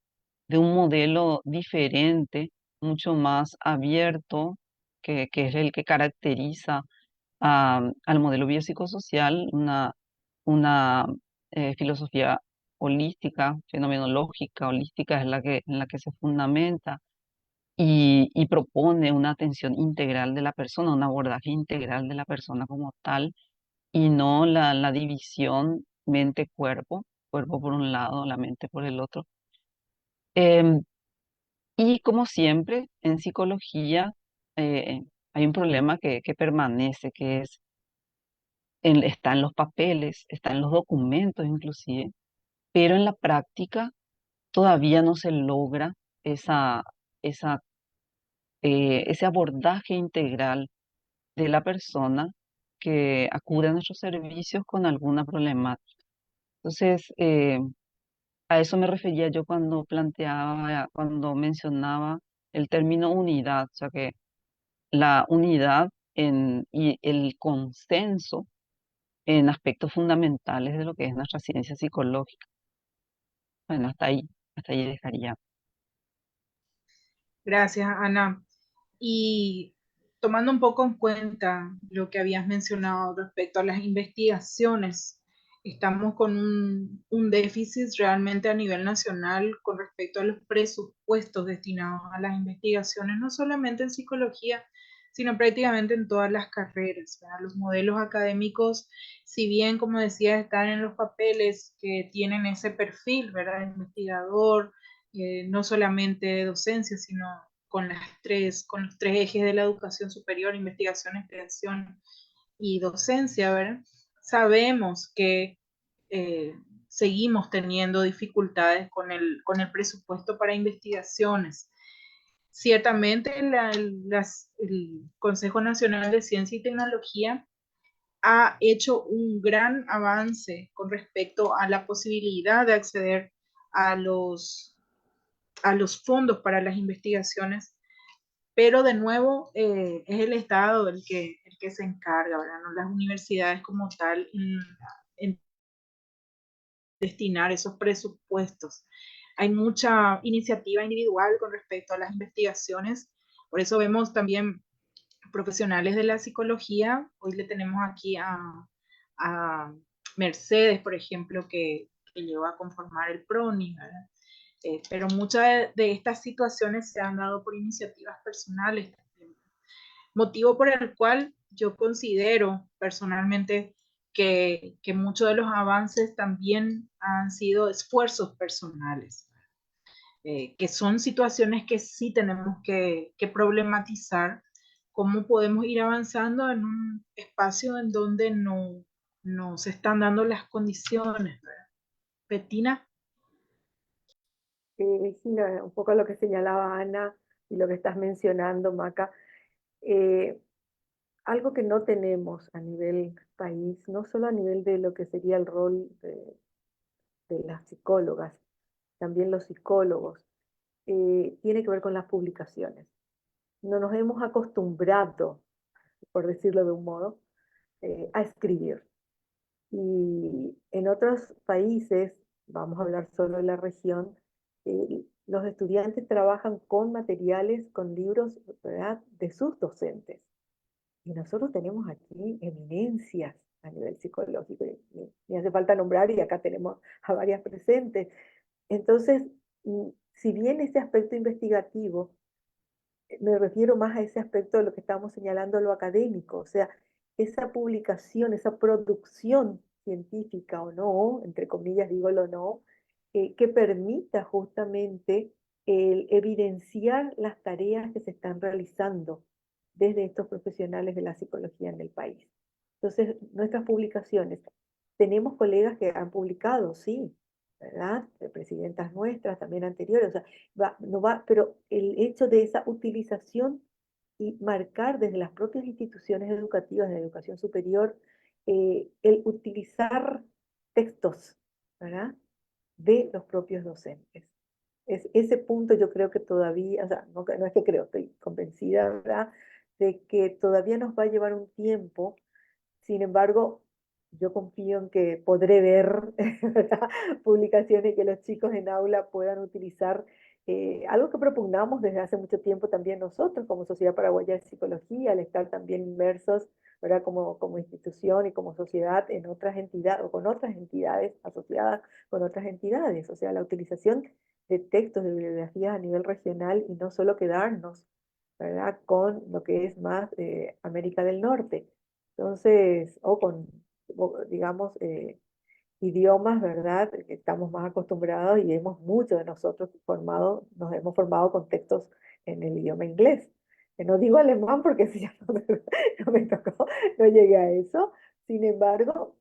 [SPEAKER 4] de un modelo diferente, mucho más abierto, que es el que caracteriza al modelo biopsicosocial, una filosofía holística, fenomenológica, holística es en la que se fundamenta y propone una atención integral de la persona, un abordaje integral de la persona como tal, y no la división mente-cuerpo, cuerpo por un lado, la mente por el otro. Em, y como siempre, en psicología hay un problema que permanece, que es, está en los papeles, está en los documentos inclusive, pero en la práctica todavía no se logra esa, esa, ese abordaje integral de la persona que acude a nuestros servicios con alguna problemática. Entonces, a eso me refería yo cuando planteaba, cuando mencionaba el término unidad, o sea que la unidad y el consenso en aspectos fundamentales de lo que es nuestra ciencia psicológica. Bueno, hasta ahí dejaría.
[SPEAKER 1] Gracias, Ana. Y tomando un poco en cuenta lo que habías mencionado respecto a las investigaciones, estamos con un déficit realmente a nivel nacional con respecto a los presupuestos destinados a las investigaciones, no solamente en psicología, sino prácticamente en todas las carreras, ¿verdad? Los modelos académicos, si bien, como decía, están en los papeles que tienen ese perfil, ¿verdad? Investigador, no solamente de docencia, sino con los tres ejes de la educación superior, investigación, extensión y docencia, ¿verdad? Sabemos que eh, seguimos teniendo dificultades con el presupuesto para investigaciones. Ciertamente el Consejo Nacional de Ciencia y Tecnología ha hecho un gran avance con respecto a la posibilidad de acceder a a los fondos para las investigaciones, pero de nuevo es el Estado el que se encarga, ¿verdad? No las universidades como tal en destinar esos presupuestos. Hay mucha iniciativa individual con respecto a las investigaciones, por eso vemos también profesionales de la psicología. Hoy le tenemos aquí a Mercedes, por ejemplo, que llegó a conformar el PRONI, ¿verdad? Pero muchas de estas situaciones se han dado por iniciativas personales también, motivo por el cual yo considero personalmente que muchos de los avances también han sido esfuerzos personales, que son situaciones que sí tenemos que problematizar, cómo podemos ir avanzando en un espacio en donde no se están dando las condiciones, ¿verdad? Betina.
[SPEAKER 2] Sí, un poco lo que señalaba Ana y lo que estás mencionando, Maca. Eh, Algo que no tenemos a nivel país, no solo a nivel de lo que sería el rol de las psicólogas, también los psicólogos, tiene que ver con las publicaciones. No nos hemos acostumbrado, por decirlo de un modo, a escribir. Y en otros países, vamos a hablar solo de la región, los estudiantes trabajan con materiales, con libros, ¿verdad?, de sus docentes. Y nosotros tenemos aquí eminencias a nivel psicológico, ni hace falta nombrar, y acá tenemos a varias presentes. Entonces, si bien ese aspecto investigativo, me refiero más a ese aspecto de lo que estamos señalando, lo académico, o sea, esa publicación, esa producción científica o no, entre comillas digo lo no, que permita justamente el evidenciar las tareas que se están realizando desde estos profesionales de la psicología en el país. Entonces, nuestras publicaciones, tenemos colegas que han publicado, sí, ¿verdad? Presidentas nuestras, también anteriores, o sea, no va, pero el hecho de esa utilización y marcar desde las propias instituciones educativas de educación superior, el utilizar textos, ¿verdad?, de los propios docentes. Ese punto yo creo que todavía, o sea, no es que creo, estoy convencida, ¿verdad?, de que todavía nos va a llevar un tiempo. Sin embargo, yo confío en que podré ver publicaciones que los chicos en aula puedan utilizar, algo que propugnamos desde hace mucho tiempo también nosotros como Sociedad Paraguaya de Psicología, al estar también inmersos
[SPEAKER 6] ¿verdad? Como institución y como sociedad en otras entidades o con otras entidades asociadas con otras entidades. O sea, la utilización de textos, de bibliografías a nivel regional y no solo quedarnos, ¿verdad? Con lo que es más América del Norte. Entonces, digamos, idiomas, ¿verdad? Que estamos más acostumbrados y muchos de nosotros nos hemos formado con textos en el idioma inglés. Que no digo alemán porque si ya no me tocó, no llegué a eso. Sin embargo,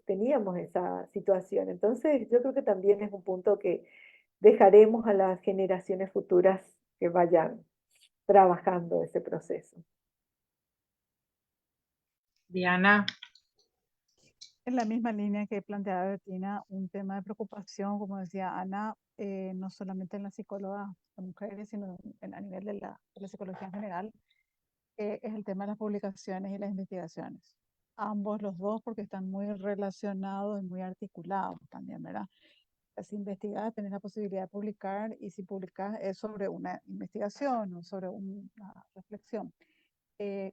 [SPEAKER 6] teníamos esa situación. Entonces, yo creo que también es un punto que dejaremos a las generaciones futuras que vayan trabajando ese proceso.
[SPEAKER 1] Diana,
[SPEAKER 3] En la misma línea que planteaba Bettina, un tema de preocupación, como decía Ana, no solamente en las psicólogas de mujeres, sino a nivel de la psicología en general, es el tema de las publicaciones y las investigaciones. Ambos, los dos, porque están muy relacionados y muy articulados también, ¿verdad? Si investigas, tenés la posibilidad de publicar, y si publicas es sobre una investigación o sobre una reflexión.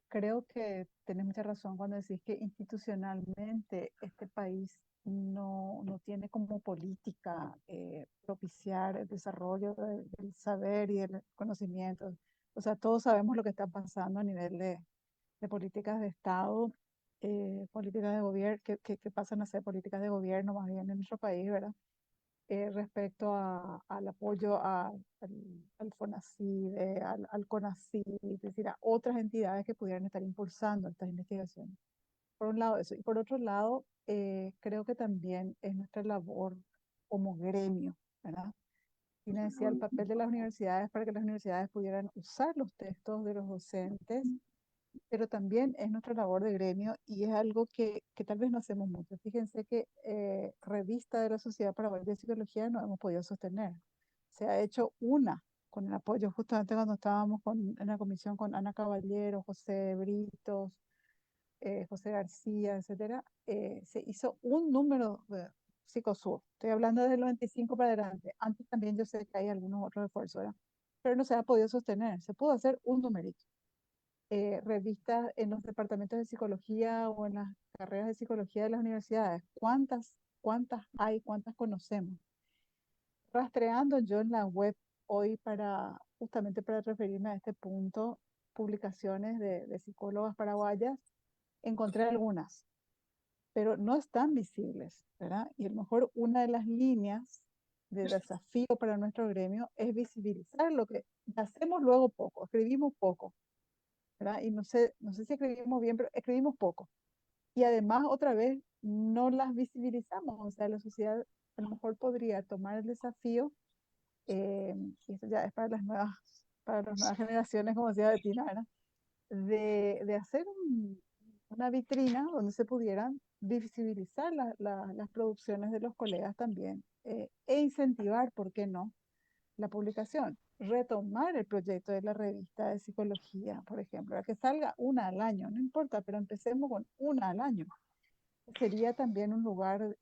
[SPEAKER 3] Creo que tenés mucha razón cuando decís que institucionalmente este país no tiene como política propiciar el desarrollo del saber y del conocimiento. O sea, todos sabemos lo que está pasando a nivel de políticas de Estado, políticas de gobierno, que pasan a ser políticas de gobierno más bien en nuestro país, ¿verdad? Respecto al apoyo al FONACYT, al CONACYT, es decir, a otras entidades que pudieran estar impulsando estas investigaciones. Por un lado eso. Y por otro lado, creo que también es nuestra labor como gremio, ¿verdad? Y me decía el papel de las universidades para que las universidades pudieran usar los textos de los docentes, pero también es nuestra labor de gremio y es algo que tal vez no hacemos mucho. Fíjense que revista de la Sociedad Paraguaya de Psicología no hemos podido sostener. Se ha hecho una con el apoyo justamente cuando estábamos en la comisión con Ana Caballero, José Britos, José García, etcétera. Se hizo un número de Psicosur. Estoy hablando del 95 para adelante. Antes también yo sé que hay algunos otros esfuerzos, ¿verdad? Pero no se ha podido sostener. Se pudo hacer un numerito. Revistas en los departamentos de psicología o en las carreras de psicología de las universidades. ¿Cuántas hay? ¿Cuántas conocemos? Rastreando yo en la web hoy justamente para referirme a este punto, publicaciones de psicólogas paraguayas, encontré algunas, pero no están visibles, ¿verdad? Y a lo mejor una de las líneas de desafío para nuestro gremio es visibilizar lo que hacemos luego poco, escribimos poco, ¿verdad? Y no sé si escribimos bien, pero escribimos poco. Y además, otra vez, no las visibilizamos. O sea, la sociedad a lo mejor podría tomar el desafío, y eso ya es para las nuevas generaciones, como decía Bettina, ¿verdad? De hacer una vitrina donde se pudieran visibilizar las producciones de los colegas también, e incentivar, ¿por qué no?, la publicación. Retomar el proyecto de la revista de psicología, por ejemplo, a que salga una al año, no importa, pero empecemos con una al año. Sería también un lugar,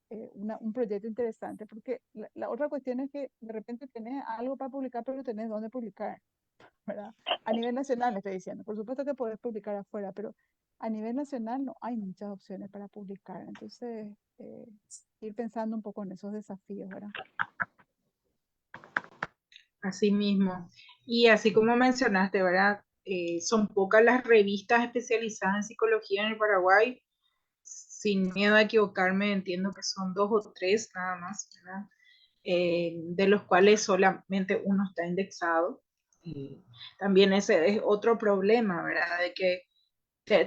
[SPEAKER 3] un proyecto interesante, porque la otra cuestión es que de repente tenés algo para publicar, pero no tenés dónde publicar, ¿verdad? A nivel nacional estoy diciendo, por supuesto que podés publicar afuera, pero a nivel nacional no hay muchas opciones para publicar. Entonces, ir pensando un poco en esos desafíos, ¿verdad?
[SPEAKER 1] así mismo. Y así como mencionaste, ¿verdad? Son pocas las revistas especializadas en psicología en el Paraguay. Sin miedo a equivocarme, entiendo que son 2 o 3 nada más, ¿verdad? De los cuales solamente uno está indexado. Y también ese es otro problema, ¿verdad? De que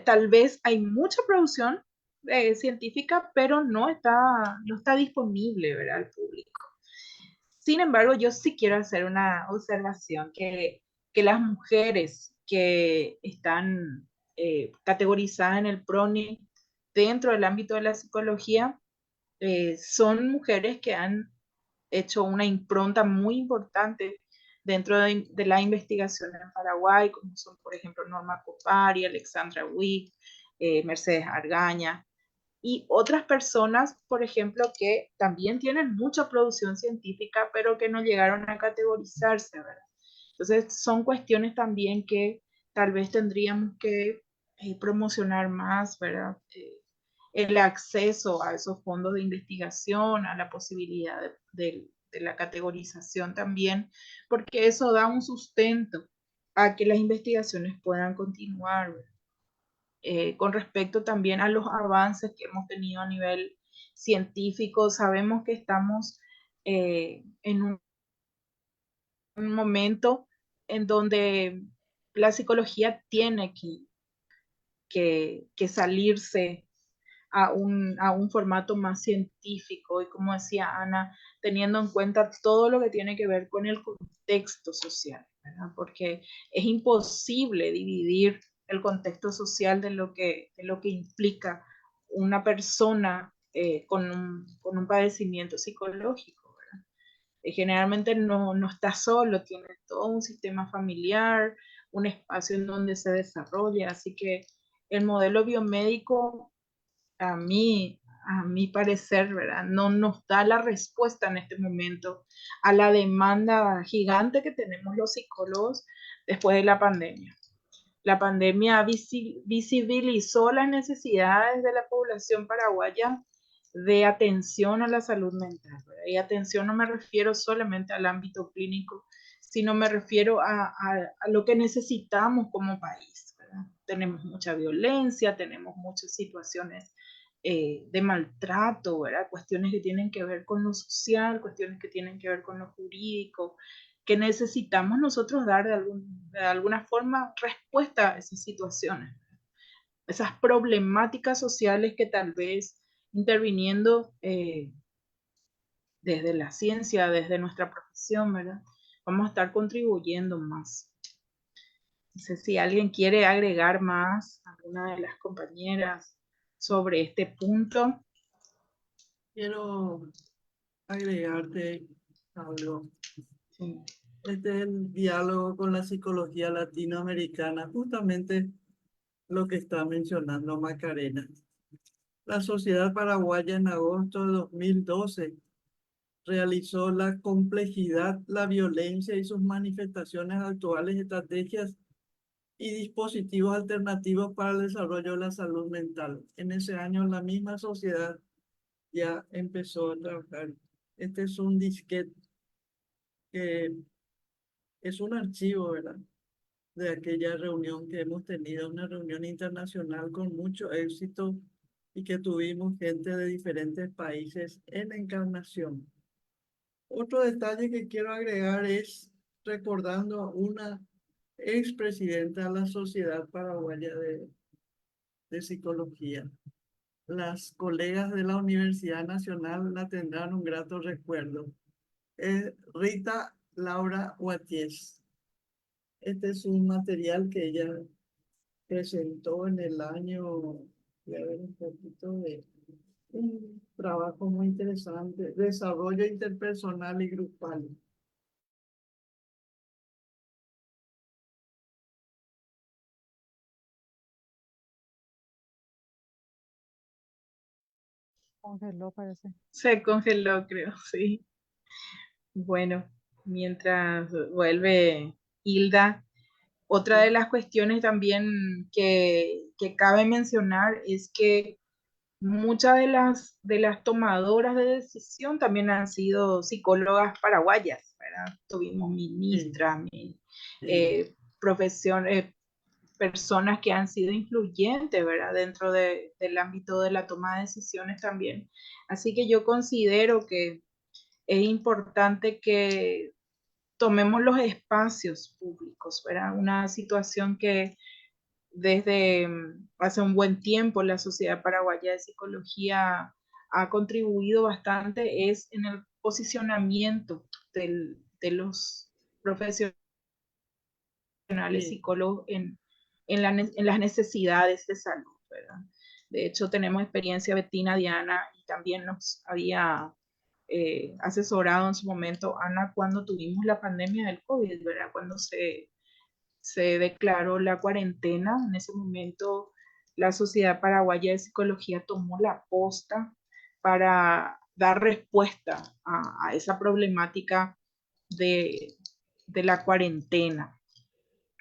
[SPEAKER 1] tal vez hay mucha producción científica, pero no está disponible, ¿verdad?, al público. Sin embargo, yo sí quiero hacer una observación, que las mujeres que están categorizadas en el PRONI dentro del ámbito de la psicología son mujeres que han hecho una impronta muy importante dentro de la investigación en Paraguay, como son, por ejemplo, Norma Copari, Alexandra Witt, Mercedes Argaña, y otras personas, por ejemplo, que también tienen mucha producción científica, pero que no llegaron a categorizarse, ¿verdad? Entonces, son cuestiones también que tal vez tendríamos que promocionar más, ¿verdad? El acceso a esos fondos de investigación, a la posibilidad de la categorización también, porque eso da un sustento a que las investigaciones puedan continuar. Con respecto también a los avances que hemos tenido a nivel científico, sabemos que estamos en un momento en donde la psicología tiene que salirse a un formato más científico y, como decía Ana, teniendo en cuenta todo lo que tiene que ver con el contexto social, ¿verdad? Porque es imposible dividir el contexto social de lo que implica una persona con un padecimiento psicológico, ¿verdad? Generalmente no está solo, tiene todo un sistema familiar, un espacio en donde se desarrolla, así que el modelo biomédico a mi parecer, ¿verdad? No nos da la respuesta en este momento a la demanda gigante que tenemos los psicólogos después de la pandemia. La pandemia visibilizó las necesidades de la población paraguaya de atención a la salud mental, ¿verdad? Y atención no me refiero solamente al ámbito clínico, sino me refiero a lo que necesitamos como país, ¿verdad? Tenemos mucha violencia, tenemos muchas situaciones de maltrato, ¿verdad? Cuestiones que tienen que ver con lo social, cuestiones que tienen que ver con lo jurídico, que necesitamos nosotros dar de alguna forma respuesta a esas situaciones, esas problemáticas sociales que tal vez interviniendo desde la ciencia, desde nuestra profesión, ¿verdad? Vamos a estar contribuyendo más. No sé si alguien quiere agregar más, alguna de las compañeras, sobre este punto.
[SPEAKER 5] Quiero agregarte algo.
[SPEAKER 1] Sí.
[SPEAKER 5] Este es el diálogo con la psicología latinoamericana, justamente lo que está mencionando Macarena. La Sociedad Paraguaya en agosto de 2012 realizó la complejidad, la violencia y sus manifestaciones actuales, estrategias y dispositivos alternativos para el desarrollo de la salud mental. En ese año la misma sociedad ya empezó a trabajar. Este es un disquete que es un archivo, ¿verdad? De aquella reunión que hemos tenido, una reunión internacional con mucho éxito y que tuvimos gente de diferentes países en encarnación. Otro detalle que quiero agregar es recordando a una expresidenta de la Sociedad Paraguaya de Psicología. Las colegas de la Universidad Nacional la tendrán un grato recuerdo. Es Rita Laura Guatiés. Este es un material que ella presentó en el año, voy a ver un poquito de un trabajo muy interesante, desarrollo interpersonal y grupal.
[SPEAKER 3] Congeló, parece.
[SPEAKER 1] Se congeló, creo, sí. Bueno, mientras vuelve Hilda, otra de las cuestiones también que cabe mencionar es que muchas de las tomadoras de decisión también han sido psicólogas paraguayas, ¿verdad? Tuvimos
[SPEAKER 5] Sí,
[SPEAKER 1] ministras,
[SPEAKER 5] sí.
[SPEAKER 1] personas que han sido influyentes, ¿verdad? Dentro del ámbito de la toma de decisiones también. Así que yo considero que es importante que tomemos los espacios públicos, ¿verdad? Una situación que desde hace un buen tiempo la Sociedad Paraguaya de Psicología ha contribuido bastante es en el posicionamiento de los profesionales
[SPEAKER 5] Sí,
[SPEAKER 1] psicólogos en las necesidades de salud, ¿verdad? De hecho, tenemos experiencia, Betina, Diana, y también nos había asesorado en su momento Ana cuando tuvimos la pandemia del COVID, ¿verdad? Cuando se declaró la cuarentena, en ese momento la Sociedad Paraguaya de Psicología tomó la posta para dar respuesta a esa problemática de, de la cuarentena.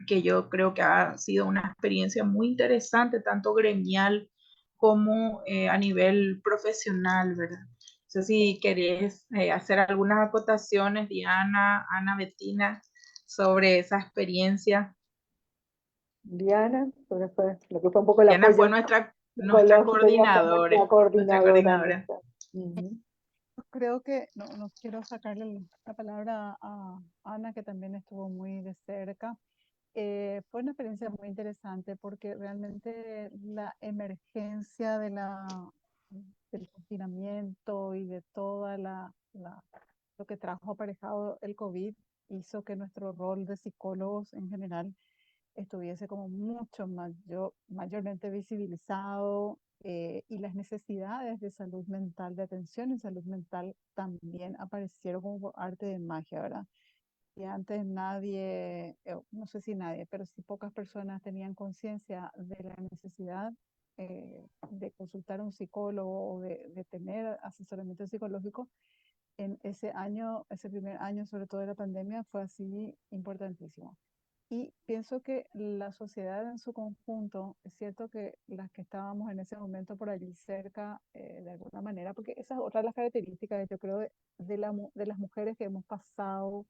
[SPEAKER 1] que yo creo que ha sido una experiencia muy interesante, tanto gremial como a nivel profesional, ¿verdad? No sé si querés hacer algunas acotaciones, Diana, Ana, Bettina, sobre esa experiencia.
[SPEAKER 6] Diana, lo que fue un poco el
[SPEAKER 1] Diana fue
[SPEAKER 6] apoyo
[SPEAKER 1] nuestra
[SPEAKER 6] psicológico y la
[SPEAKER 1] nuestra
[SPEAKER 6] coordinadora
[SPEAKER 1] coordinadora.
[SPEAKER 6] nuestra. Ujú.
[SPEAKER 3] Creo que no quiero sacarle la palabra a Ana, que también estuvo muy de cerca. Fue una experiencia muy interesante porque realmente la emergencia del confinamiento y de toda lo que trajo aparejado el COVID hizo que nuestro rol de psicólogos en general estuviese como mayormente visibilizado, y las necesidades de salud mental, de atención en salud mental también aparecieron como por arte de magia, ¿verdad? Y antes nadie, no sé si nadie, pero sí pocas personas tenían conciencia de la necesidad de consultar a un psicólogo o de tener asesoramiento psicológico. En ese año, ese primer año, sobre todo de la pandemia, fue así importantísimo. Y pienso que la sociedad en su conjunto, es cierto que las que estábamos en ese momento por allí cerca, de alguna manera, porque esa es otra de las características, yo creo, de las mujeres que hemos pasado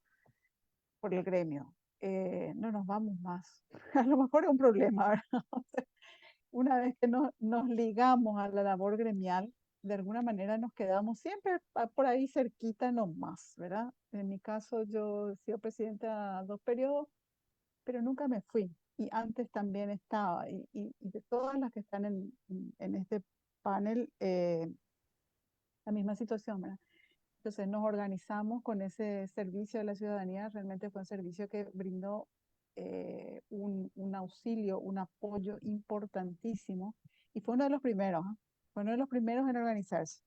[SPEAKER 3] por el gremio. No nos vamos más. A lo mejor es un problema, ¿verdad? O sea, una vez que nos ligamos a la labor gremial, de alguna manera nos quedamos siempre por ahí cerquita nomás, ¿verdad? En mi caso, yo he sido presidenta 2 periodos, pero nunca me fui. Y antes también estaba. Y de todas las que están en este panel, la misma situación, ¿verdad? Entonces nos organizamos con ese servicio de la ciudadanía. Realmente fue un servicio que brindó un auxilio, un apoyo importantísimo. Y fue uno de los primeros, ¿ah? Fue uno de los primeros en organizarse.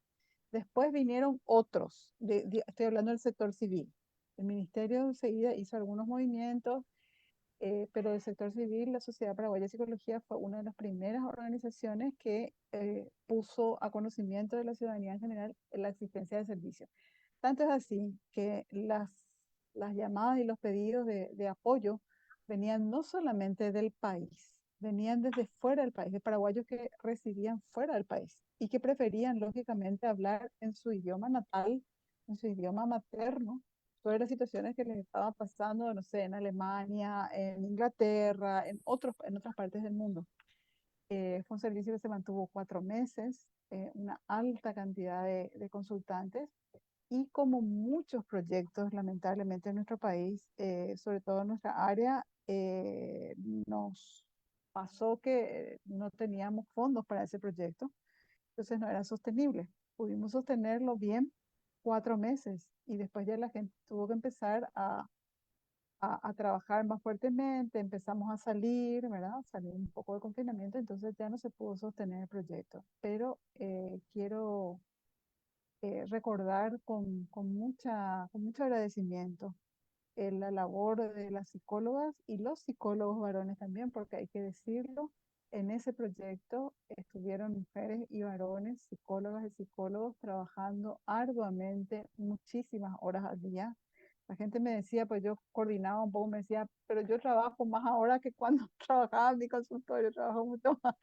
[SPEAKER 3] Después vinieron otros, estoy hablando del sector civil. El ministerio enseguida hizo algunos movimientos, pero el sector civil, la Sociedad Paraguaya de Psicología, fue una de las primeras organizaciones que puso a conocimiento de la ciudadanía en general la existencia de servicios. Tanto es así que las llamadas y los pedidos de apoyo venían no solamente del país, venían desde fuera del país, de paraguayos que residían fuera del país y que preferían, lógicamente, hablar en su idioma natal, en su idioma materno, sobre las situaciones que les estaba pasando, no sé, en Alemania, en Inglaterra, en otras partes del mundo. Fue un servicio que se mantuvo 4 meses, una alta cantidad de consultantes, y como muchos proyectos, lamentablemente en nuestro país, sobre todo en nuestra área, nos pasó que no teníamos fondos para ese proyecto, entonces no era sostenible. Pudimos sostenerlo bien 4 meses y después ya la gente tuvo que empezar a trabajar más fuertemente, empezamos a salir, ¿verdad? Salir un poco de confinamiento, entonces ya no se pudo sostener el proyecto. Pero quiero recordar con mucho agradecimiento la labor de las psicólogas y los psicólogos varones también, porque hay que decirlo, en ese proyecto estuvieron mujeres y varones, psicólogas y psicólogos, trabajando arduamente muchísimas horas al día. La gente me decía, pues yo coordinaba un poco, me decía, pero yo trabajo más ahora que cuando trabajaba en mi consultorio, trabajo mucho más,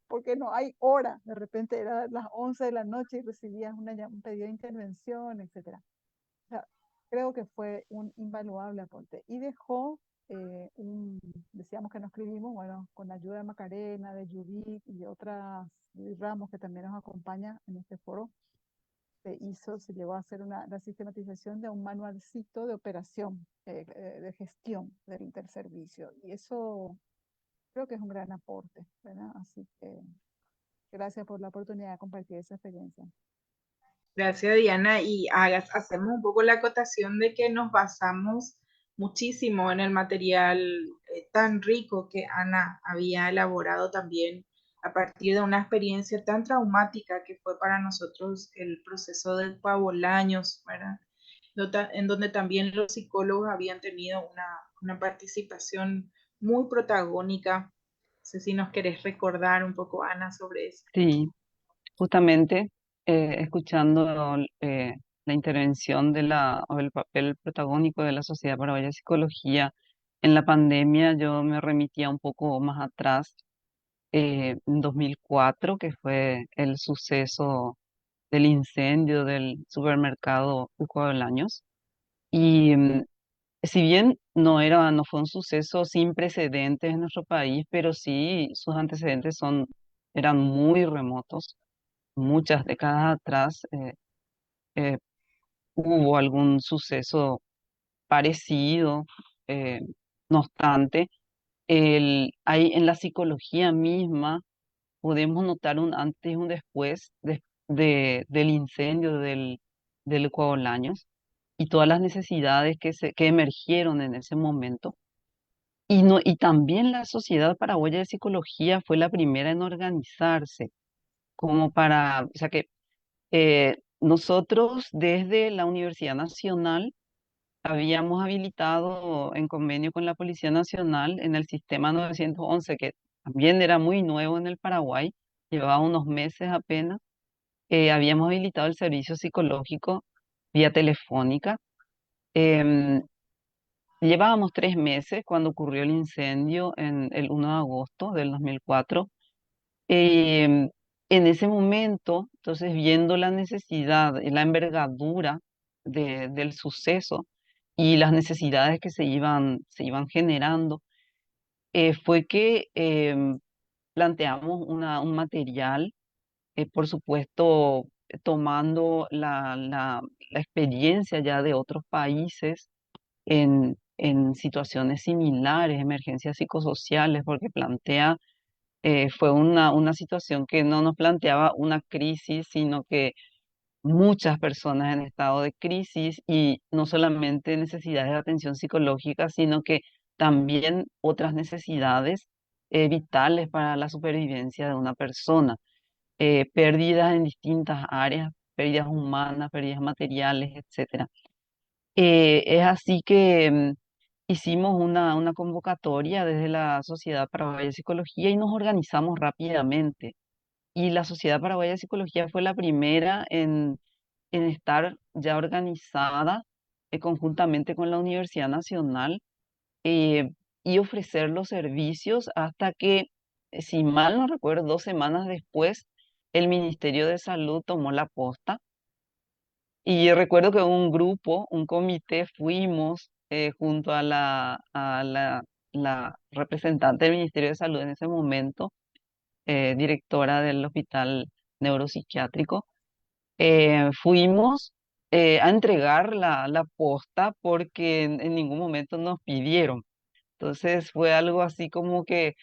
[SPEAKER 3] porque no hay hora. De repente era las 11 de la noche y recibías un pedido de intervención, etcétera. O sea, creo que fue un invaluable aporte y dejó decíamos que nos escribimos, bueno, con la ayuda de Macarena, de Judith y de otras, Luis Ramos, que también nos acompaña en este foro, se llegó a hacer la sistematización de un manualcito de operación, de gestión del interservicio. Y eso creo que es un gran aporte, ¿verdad? Así que gracias por la oportunidad de compartir esa experiencia.
[SPEAKER 1] Gracias, Diana. Y hacemos un poco la acotación de que nos basamos muchísimo en el material tan rico que Ana había elaborado también a partir de una experiencia tan traumática que fue para nosotros el proceso del Pavo Laños, ¿verdad? En donde también los psicólogos habían tenido una participación muy protagónica. No sé si nos querés recordar un poco, Ana, sobre eso.
[SPEAKER 4] Sí, justamente escuchando la intervención o el papel protagónico de la Sociedad Paraguaya de Psicología en la pandemia yo me remitía un poco más atrás, en 2004, que fue el suceso del incendio del supermercado Uco Bolaños. Y si bien no fue un suceso sin precedentes en nuestro país, pero sí sus antecedentes eran muy remotos. Muchas décadas atrás eh, hubo algún suceso parecido. eh, no obstante, en la psicología misma podemos notar un antes y un después del incendio del Bolaños y todas las necesidades que emergieron en ese momento. Y también la Sociedad Paraguaya de Psicología fue la primera en organizarse, o sea que nosotros desde la Universidad Nacional habíamos habilitado en convenio con la Policía Nacional en el sistema 911, que también era muy nuevo en el Paraguay, llevaba unos meses apenas. Habíamos habilitado el servicio psicológico vía telefónica. Em, Llevábamos 3 meses cuando ocurrió el incendio en el 1 de agosto del 2004. Em, en ese momento, entonces, viendo la necesidad y la envergadura del suceso y las necesidades que se iban generando, fue que planteamos un material, por supuesto, tomando la experiencia ya de otros países en situaciones similares, emergencias psicosociales, porque fue una situación que no nos planteaba una crisis, sino que muchas personas en estado de crisis y no solamente necesidades de atención psicológica, sino que también otras necesidades vitales para la supervivencia de una persona. Pérdidas en distintas áreas, pérdidas humanas, pérdidas materiales, etcétera. Es así que hicimos una convocatoria desde la Sociedad Paraguaya de Psicología y nos organizamos rápidamente. Y la Sociedad Paraguaya de Psicología fue la primera en estar ya organizada conjuntamente con la Universidad Nacional, eh, y ofrecer los servicios hasta que, si mal no recuerdo, 2 semanas después, el Ministerio de Salud tomó la posta. Y recuerdo que un grupo, un comité, fuimos junto a la representante del Ministerio de Salud en ese momento, directora del Hospital Neuropsiquiátrico. Fuimos a entregar la posta porque en ningún momento nos pidieron. Entonces fue algo así como que,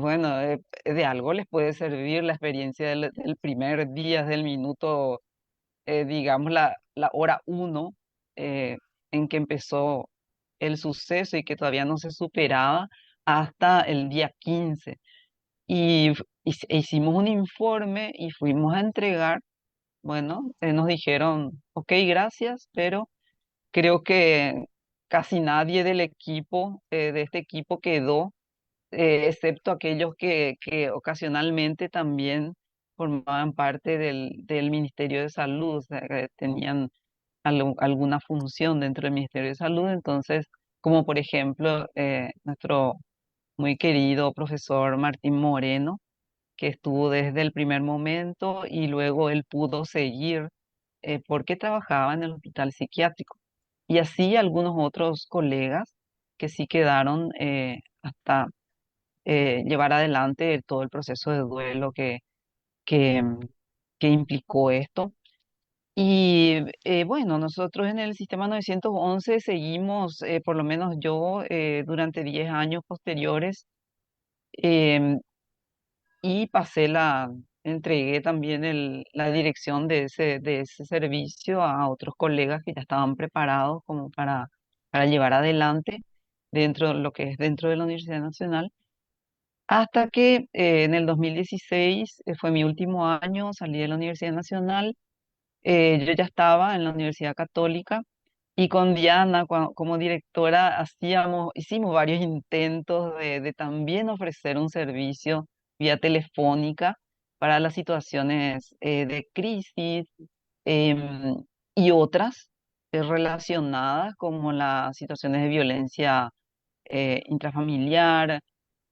[SPEAKER 4] bueno, de algo les puede servir la experiencia del primer día, del minuto, digamos, la hora 1, en que empezó el suceso y que todavía no se superaba hasta el día 15. Hicimos un informe y fuimos a entregar. Bueno, nos dijeron, ok, gracias, pero creo que casi nadie del equipo, de este equipo quedó, excepto aquellos que ocasionalmente también formaban parte del Ministerio de Salud, o sea, que tenían alguna función dentro del Ministerio de Salud. Entonces, como por ejemplo, nuestro muy querido profesor Martín Moreno, que estuvo desde el primer momento y luego él pudo seguir porque trabajaba en el hospital psiquiátrico. Y así algunos otros colegas que sí quedaron hasta llevar adelante todo el proceso de duelo que, mm, que implicó esto. Y bueno, nosotros en el sistema 911 seguimos, por lo menos yo, durante 10 años posteriores, em, y entregué también la dirección de ese servicio a otros colegas que ya estaban preparados como para llevar adelante lo que es dentro de la Universidad Nacional. Hasta que en el 2016 fue mi último año, salí de la Universidad Nacional. Yo ya estaba en la Universidad Católica y con Diana como directora hicimos varios intentos de también ofrecer un servicio vía telefónica para las situaciones de crisis, em, y otras relacionadas como las situaciones de violencia intrafamiliar,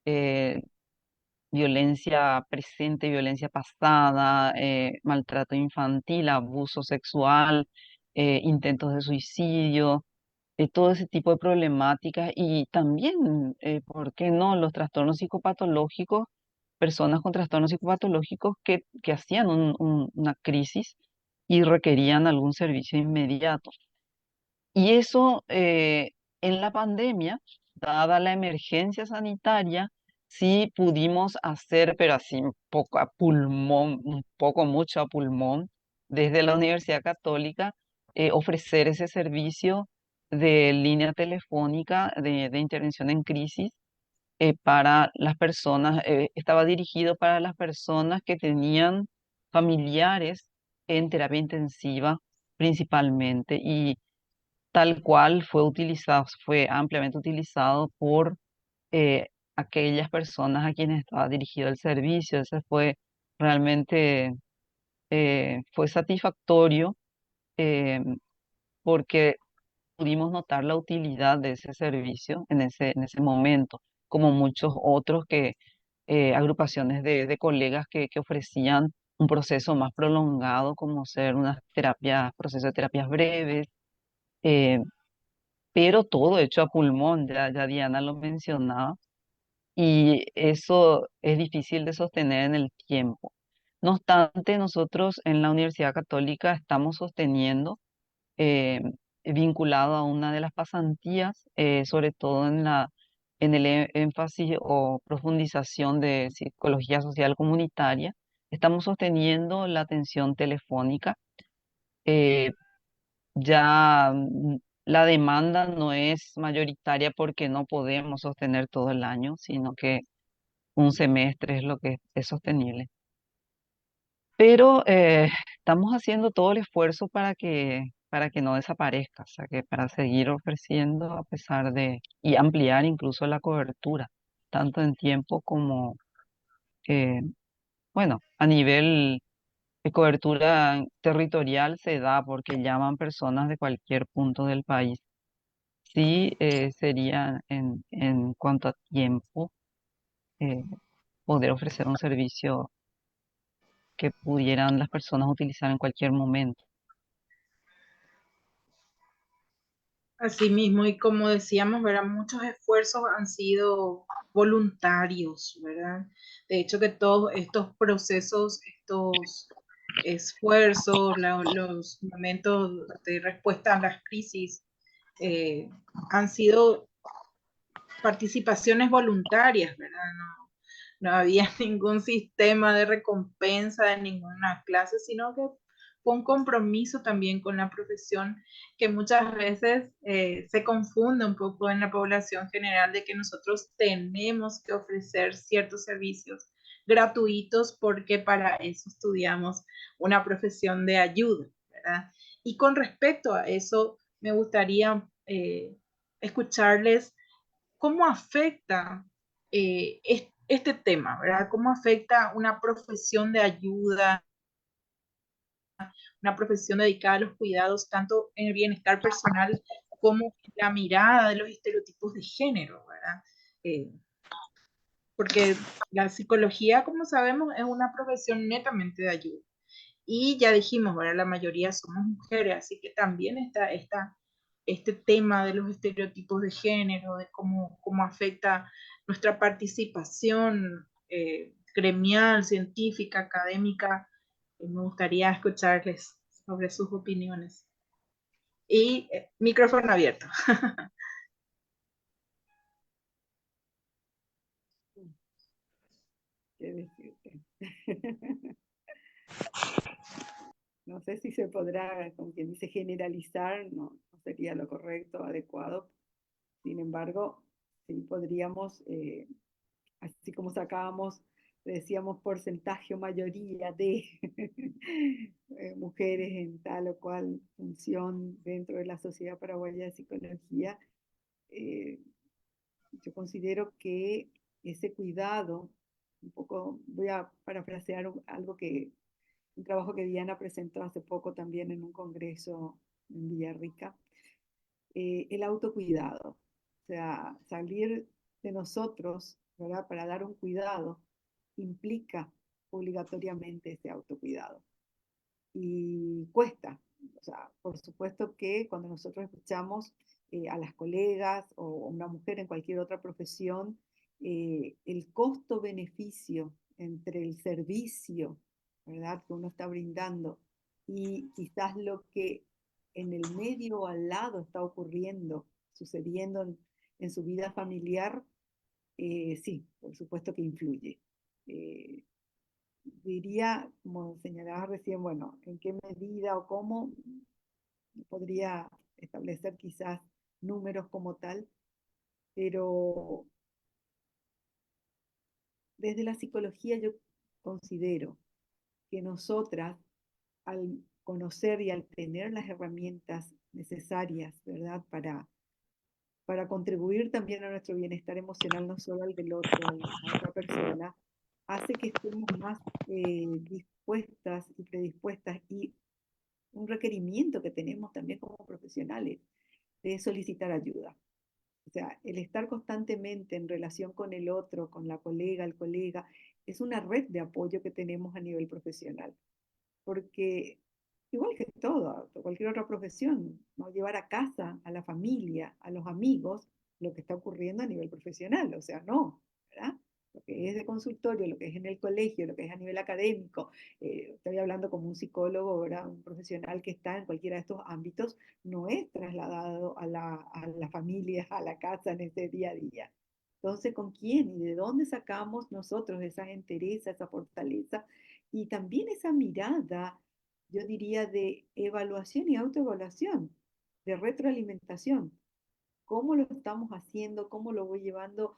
[SPEAKER 4] eh, violencia presente, violencia pasada, maltrato infantil, abuso sexual, intentos de suicidio, todo ese tipo de problemáticas y también, ¿por qué no?, los trastornos psicopatológicos, personas con trastornos psicopatológicos que hacían una crisis y requerían algún servicio inmediato. Y eso en la pandemia, dada la emergencia sanitaria, sí pudimos hacer, pero así un poco a pulmón, un poco mucho a pulmón, desde la Universidad Católica, ofrecer ese servicio de línea telefónica de intervención en crisis para las personas, estaba dirigido para las personas que tenían familiares en terapia intensiva principalmente. Y tal cual fue utilizado, fue ampliamente utilizado por eh, aquellas personas a quienes estaba dirigido el servicio. Ese fue realmente, fue satisfactorio eh, porque pudimos notar la utilidad de ese servicio en ese momento, como muchos otros agrupaciones de colegas que ofrecían un proceso más prolongado, como ser unas terapias, procesos de terapias breves, eh, pero todo hecho a pulmón, ya Diana lo mencionaba, y eso es difícil de sostener en el tiempo. No obstante, nosotros en la Universidad Católica estamos sosteniendo, eh, vinculado a una de las pasantías, sobre todo en el énfasis o profundización de psicología social comunitaria, estamos sosteniendo la atención telefónica. eh, ya la demanda no es mayoritaria porque no podemos sostener todo el año, sino que un semestre es lo que es sostenible. Pero estamos haciendo todo el esfuerzo para que no desaparezca, o sea, que para seguir ofreciendo a pesar de, y ampliar incluso la cobertura, tanto en tiempo como, eh, bueno, a nivel de cobertura territorial se da porque llaman personas de cualquier punto del país. Sí, sería en cuanto a tiempo, eh, poder ofrecer un servicio que pudieran las personas utilizar en cualquier momento.
[SPEAKER 1] Así mismo, y como decíamos, ¿verdad? Muchos esfuerzos han sido voluntarios, ¿verdad? De hecho, que todos estos procesos, estos esfuerzos, los momentos de respuesta a las crisis, eh, han sido participaciones voluntarias, ¿verdad? No había ningún sistema de recompensa de ninguna clase, sino que fue un compromiso también con la profesión que muchas veces se confunde un poco en la población general de que nosotros tenemos que ofrecer ciertos servicios gratuitos porque para eso estudiamos una profesión de ayuda, ¿verdad? Y con respecto a eso, me gustaría escucharles cómo afecta este tema, ¿verdad? ¿Cómo afecta una profesión de ayuda, una profesión dedicada a los cuidados, tanto en el bienestar personal como en la mirada de los estereotipos de género, ¿verdad? Eh, porque la psicología, como sabemos, es una profesión netamente de ayuda. Y ya dijimos, ¿verdad? La mayoría somos mujeres, así que también está este tema de los estereotipos de género, de cómo afecta nuestra participación gremial, científica, académica. Me gustaría escucharles sobre sus opiniones. Y micrófono abierto.
[SPEAKER 2] ¿Qué decirte? No sé si se podrá, como quien dice, generalizar, no sería lo correcto, adecuado. Sin embargo, sí podríamos, así como sacábamos, decíamos porcentaje o mayoría de mujeres en tal o cual función dentro de la Sociedad Paraguaya de Psicología, eh, yo considero que ese cuidado, un poco, voy a parafrasear algo un trabajo que Diana presentó hace poco también en un congreso en Villarrica, el autocuidado. O sea, salir de nosotros, ¿verdad? Para dar un cuidado implica obligatoriamente ese autocuidado. Y cuesta. O sea, por supuesto que cuando nosotros escuchamos a las colegas o una mujer en cualquier otra profesión, el costo-beneficio entre el servicio, ¿verdad?, que uno está brindando y quizás lo que en el medio o al lado está ocurriendo, sucediendo en su vida familiar, sí, por supuesto que influye. Eh, Diría, como señalaba recién, bueno, en qué medida o cómo podría establecer quizás números como tal, pero desde la psicología yo considero que nosotras, al conocer y al tener las herramientas necesarias, ¿verdad?, para contribuir también a nuestro bienestar emocional, no solo al del otro, a la otra persona, hace que estemos más dispuestas y predispuestas y un requerimiento que tenemos también como profesionales de solicitar ayuda. O sea, el estar constantemente en relación con el otro, con la colega, el colega, es una red de apoyo que tenemos a nivel profesional. Porque igual que todo, cualquier otra profesión, ¿no? Llevar a casa, a la familia, a los amigos, lo que está ocurriendo a nivel profesional, o sea, no, ¿verdad? Lo que es de consultorio, lo que es en el colegio, lo que es a nivel académico, estoy hablando como un psicólogo, ¿verdad? Un profesional que está en cualquiera de estos ámbitos, no es trasladado a la familia, a la casa en ese día a día. Entonces, ¿con quién y de dónde sacamos nosotros esa entereza, esa fortaleza y también esa mirada, yo diría, de evaluación y autoevaluación, de retroalimentación? ¿Cómo lo estamos haciendo? ¿Cómo lo voy llevando?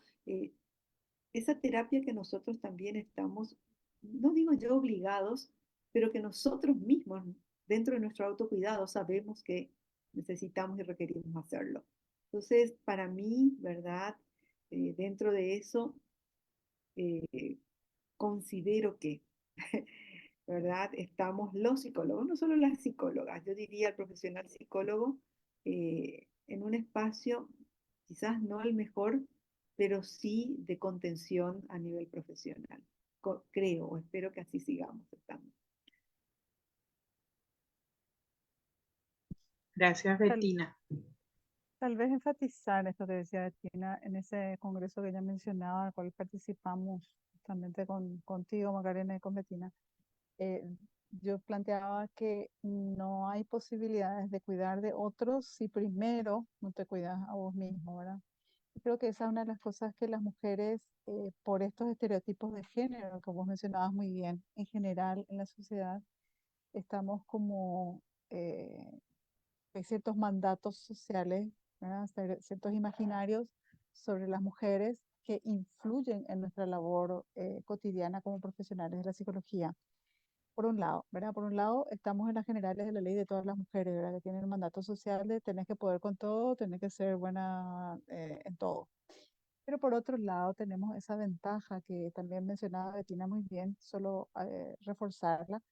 [SPEAKER 2] Esa terapia que nosotros también estamos, no digo yo obligados, pero que nosotros mismos, dentro de nuestro autocuidado, sabemos que necesitamos y requerimos hacerlo. Entonces, para mí, ¿verdad? Dentro de eso, eh, considero que ¿verdad? Estamos los psicólogos, no solo las psicólogas, yo diría el profesional psicólogo en un espacio, quizás no el mejor, pero sí de contención a nivel profesional. Creo o espero que así sigamos estando.
[SPEAKER 1] Gracias,
[SPEAKER 3] Tal,
[SPEAKER 1] Bettina.
[SPEAKER 3] tal vez enfatizar esto que decía Bettina en ese congreso que ella mencionaba, al cual participamos justamente contigo, Macarena, y con Bettina. eh, yo planteaba que no hay posibilidades de cuidar de otros si primero no te cuidas a vos mismo, ¿verdad? Y creo que esa es una de las cosas que las mujeres, por estos estereotipos de género, que vos mencionabas muy bien, en general en la sociedad, estamos como, hay ciertos mandatos sociales, ¿verdad? Ciertos imaginarios sobre las mujeres que influyen en nuestra labor cotidiana como profesionales de la psicología. Por un lado, ¿verdad? Por un lado, estamos en las generales de la ley de todas las mujeres, ¿verdad? Que tienen el mandato social de tener que poder con todo, tener que ser buena en todo. Pero por otro lado, tenemos esa ventaja que también mencionaba Bettina muy bien, solo reforzarla,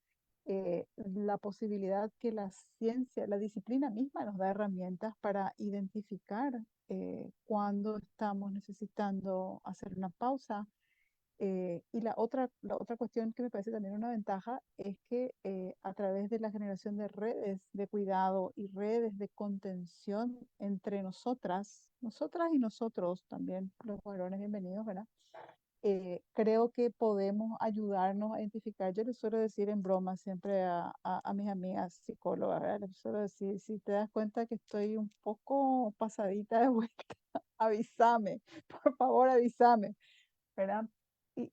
[SPEAKER 3] la posibilidad que la ciencia, la disciplina misma nos da herramientas para identificar cuando estamos necesitando hacer una pausa, y la otra cuestión que me parece también una ventaja es que a través de la generación de redes de cuidado y redes de contención entre nosotras y nosotros también, los varones bienvenidos, ¿verdad? Creo que podemos ayudarnos a identificar. Yo les suelo decir en broma siempre a mis amigas psicólogas, ¿verdad? Les suelo decir, si te das cuenta que estoy un poco pasadita de vuelta, avísame, por favor avísame, ¿verdad?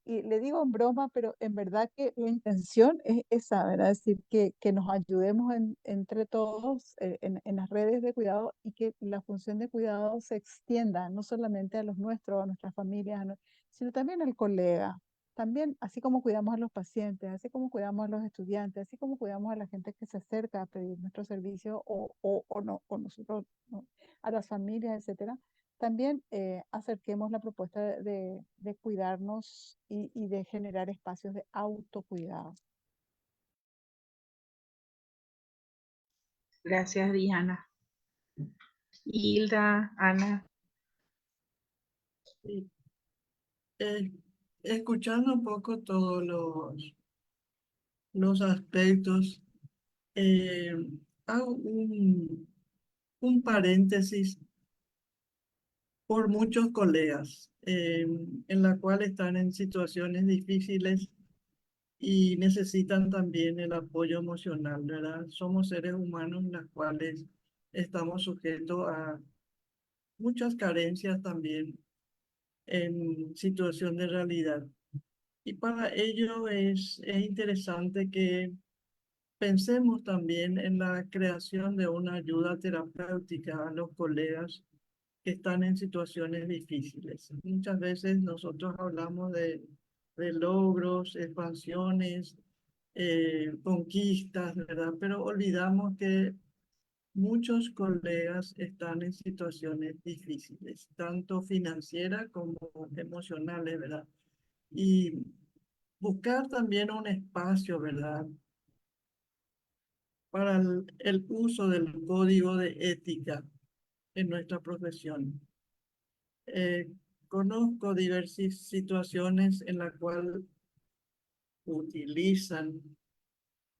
[SPEAKER 3] Y le digo en broma, pero en verdad que la intención es esa, ¿verdad? Es decir, que nos ayudemos entre todos en las redes de cuidado y que la función de cuidado se extienda no solamente a los nuestros, a nuestras familias, sino también al colega. También, así como cuidamos a los pacientes, así como cuidamos a los estudiantes, así como cuidamos a la gente que se acerca a pedir nuestro servicio o no, o nosotros, ¿no? A las familias, etcétera, también acerquemos la propuesta de cuidarnos y de generar espacios de autocuidado.
[SPEAKER 1] Gracias, Diana. Hilda, Ana.
[SPEAKER 5] Sí. Eh, Escuchando un poco todos los aspectos, eh, hago un paréntesis por muchos colegas en la cual están en situaciones difíciles y necesitan también el apoyo emocional, ¿verdad? Somos seres humanos los cuales estamos sujetos a muchas carencias también en situación de realidad. Y para ello es interesante que pensemos también en la creación de una ayuda terapéutica a los colegas que están en situaciones difíciles. Muchas veces nosotros hablamos de logros, expansiones, conquistas, ¿verdad? Pero olvidamos que muchos colegas están en situaciones difíciles, tanto financieras como emocionales, ¿verdad? Y buscar también un espacio, ¿verdad? Para el uso del código de ética en nuestra profesión. Eh, Conozco diversas situaciones en las cuales utilizan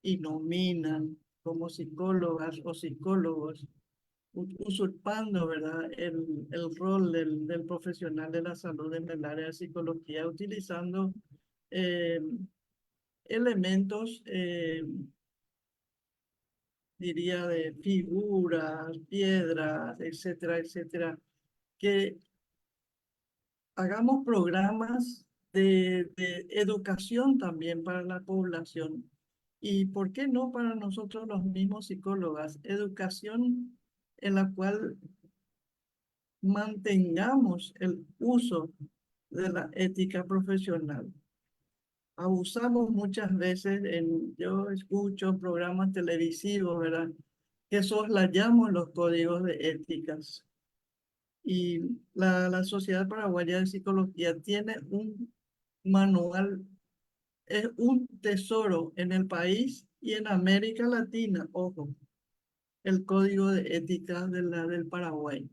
[SPEAKER 5] y nominan como psicólogas o psicólogos, usurpando, ¿verdad?, el rol del profesional de la salud en el área de psicología, utilizando eh, elementos, diría, de figuras, piedras, etcétera, etcétera, que hagamos programas de educación también para la población. Y por qué no para nosotros los mismos psicólogos, educación en la cual mantengamos el uso de la ética profesional. Abusamos muchas veces, yo escucho programas televisivos, ¿verdad?, que soslayamos los códigos de éticas. Y la Sociedad Paraguaya de Psicología tiene un manual, es un tesoro en el país y en América Latina, ojo, el Código de Ética del Paraguay.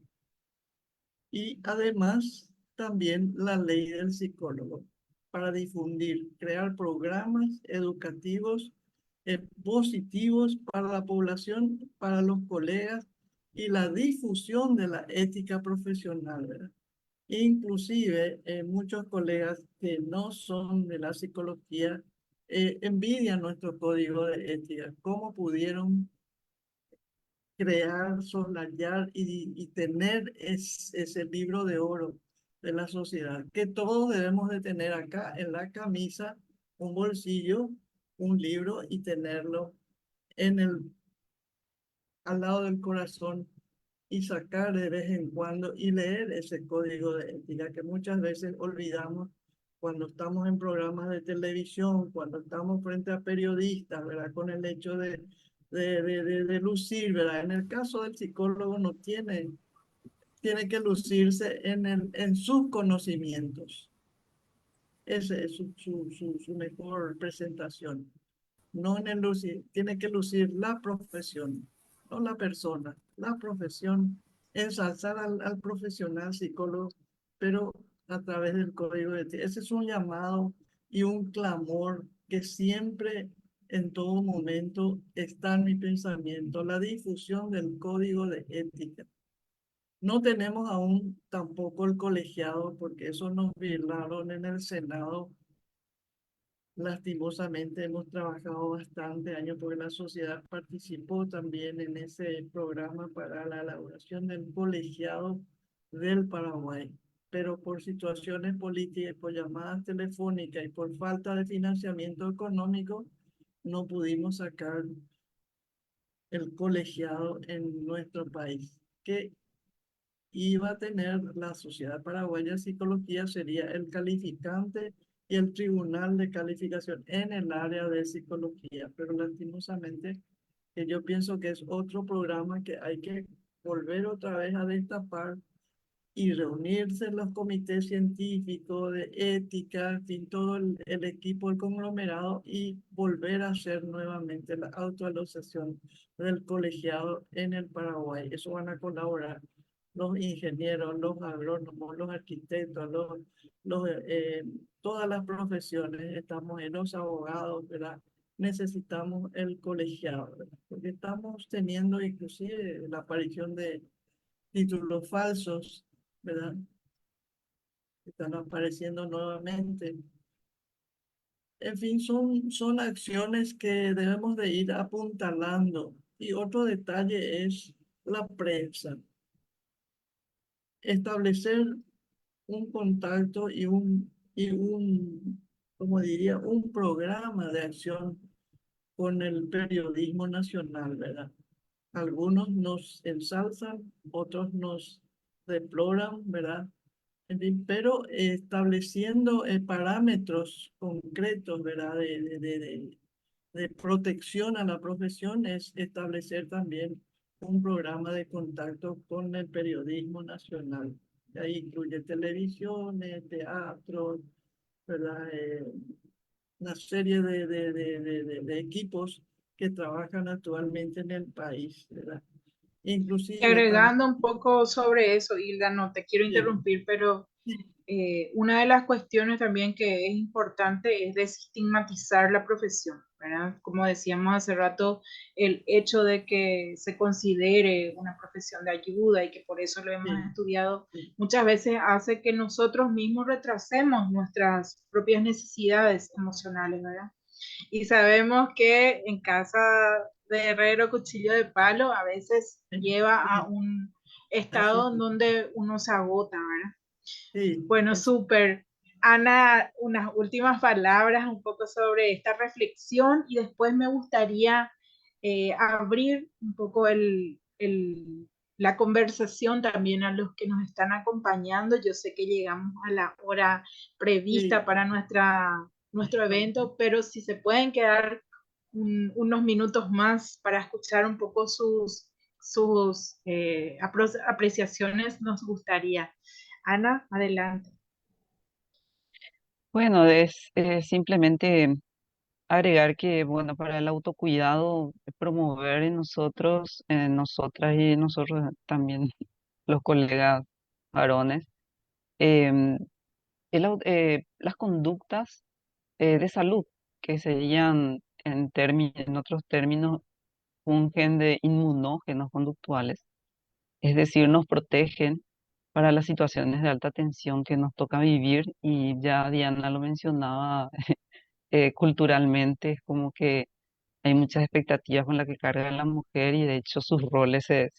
[SPEAKER 5] Y además también la ley del psicólogo para difundir, crear programas educativos positivos para la población, para los colegas y la difusión de la ética profesional, ¿verdad? Inclusive, muchos colegas que no son de la psicología envidian nuestro código de ética. ¿Cómo pudieron crear, soslayar y tener ese libro de oro de la sociedad? Que todos debemos de tener acá en la camisa, un bolsillo, un libro y tenerlo en al lado del corazón y sacar de vez en cuando y leer ese código de ética que muchas veces olvidamos cuando estamos en programas de televisión, cuando estamos frente a periodistas, ¿verdad? Con el hecho de lucir, ¿verdad? En el caso del psicólogo no tiene que lucirse en sus conocimientos. Ese es su mejor presentación. No en el lucir, tiene que lucir la profesión, no la persona, la profesión, ensalzar al profesional psicólogo, pero a través del código de ética. Ese es un llamado y un clamor que siempre, en todo momento, está en mi pensamiento, la difusión del código de ética. No tenemos aún tampoco el colegiado, porque eso nos virlaron en el Senado. Lastimosamente hemos trabajado bastante años porque la sociedad participó también en ese programa para la elaboración del colegiado del Paraguay, pero por situaciones políticas, por llamadas telefónicas y por falta de financiamiento económico, no pudimos sacar el colegiado en nuestro país. Que iba a tener la Sociedad Paraguaya de Psicología sería el calificante y el tribunal de calificación en el área de psicología, pero lastimosamente que yo pienso que es otro programa que hay que volver otra vez a destapar y reunirse en los comités científicos de ética, en fin, todo el equipo, el conglomerado y volver a hacer nuevamente la autoevaluación del colegiado en el Paraguay. Eso van a colaborar los ingenieros, los agrónomos, los arquitectos, todas las profesiones, estamos en los abogados, ¿verdad? Necesitamos el colegiado, ¿verdad? Porque estamos teniendo inclusive la aparición de títulos falsos, ¿verdad? Están apareciendo nuevamente. En fin, son acciones que debemos de ir apuntalando. Y otro detalle es la prensa. Establecer un contacto como diría, un programa de acción con el periodismo nacional, ¿verdad? Algunos nos ensalzan, otros nos deploran, ¿verdad? En fin, pero estableciendo parámetros concretos, ¿verdad? De protección a la profesión es establecer también un programa de contacto con el periodismo nacional. Ahí incluye televisiones, teatro, ¿verdad? Una serie de equipos que trabajan actualmente en el país, ¿verdad?
[SPEAKER 1] Y
[SPEAKER 5] Inclusive
[SPEAKER 1] agregando
[SPEAKER 5] también,
[SPEAKER 1] un poco sobre eso, Hilda, no te quiero interrumpir, pero una de las cuestiones también que es importante es desestigmatizar la profesión, ¿verdad? Como decíamos hace rato, el hecho de que se considere una profesión de ayuda y que por eso lo hemos
[SPEAKER 5] sí,
[SPEAKER 1] estudiado,
[SPEAKER 5] sí,
[SPEAKER 1] muchas veces hace que nosotros mismos retrasemos nuestras propias necesidades emocionales, ¿verdad? Y sabemos que en casa de herrero, cuchillo de palo, a veces
[SPEAKER 5] sí,
[SPEAKER 1] lleva a
[SPEAKER 5] sí,
[SPEAKER 1] un
[SPEAKER 5] así
[SPEAKER 1] estado en
[SPEAKER 5] es,
[SPEAKER 1] donde uno se agota, ¿verdad?
[SPEAKER 5] sí,
[SPEAKER 1] Bueno,
[SPEAKER 5] es,
[SPEAKER 1] súper. Ana, unas últimas palabras un poco sobre esta reflexión y después me gustaría abrir un poco la conversación también a los que nos están acompañando. Yo sé que llegamos a la hora prevista
[SPEAKER 5] sí,
[SPEAKER 1] para nuestro evento, pero si se pueden quedar unos minutos más para escuchar un poco sus apreciaciones, nos gustaría. Ana, adelante.
[SPEAKER 4] Bueno, es simplemente agregar que, bueno, para el autocuidado, promover en nosotros, en nosotras y nosotros también, los colegas varones, em, las conductas de salud, que serían en otros términos, fungen de inmunógenos conductuales, es decir, nos protegen para las situaciones de alta tensión que nos toca vivir y ya Diana lo mencionaba, culturalmente es como que hay muchas expectativas con las que carga la mujer y de hecho sus roles se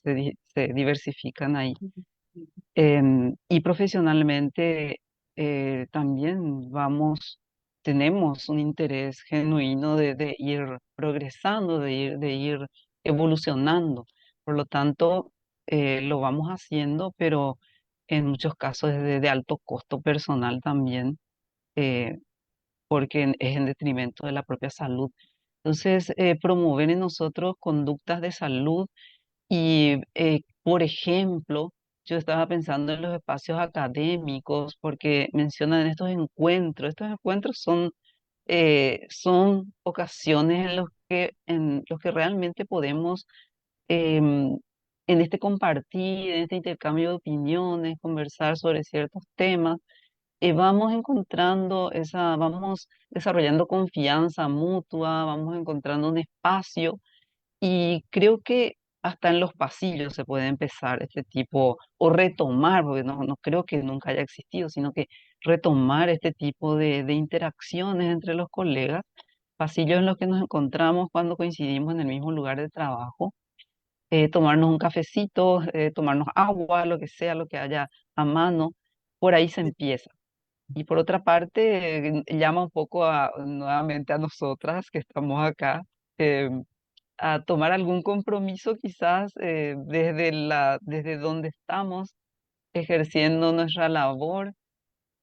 [SPEAKER 4] diversifican ahí. Y profesionalmente también tenemos un interés genuino de ir progresando, de ir evolucionando. Por lo tanto, lo vamos haciendo, pero en muchos casos es de alto costo personal también, eh, porque es en detrimento de la propia salud. Entonces, promover en nosotros conductas de salud y, por ejemplo, yo estaba pensando en los espacios académicos, porque mencionan estos encuentros. Estos encuentros son ocasiones en los que realmente podemos, em, en este compartir, en este intercambio de opiniones, conversar sobre ciertos temas, vamos desarrollando confianza mutua, vamos encontrando un espacio y creo que hasta en los pasillos se puede empezar este tipo, o retomar, porque no creo que nunca haya existido, sino que retomar este tipo de interacciones entre los colegas, pasillos en los que nos encontramos cuando coincidimos en el mismo lugar de trabajo, tomarnos un cafecito, tomarnos agua, lo que sea, lo que haya a mano, por ahí se
[SPEAKER 5] sí,
[SPEAKER 4] empieza. Y por otra parte, llama un poco nuevamente a nosotras que estamos acá, eh, a tomar algún compromiso quizás desde donde estamos ejerciendo nuestra labor.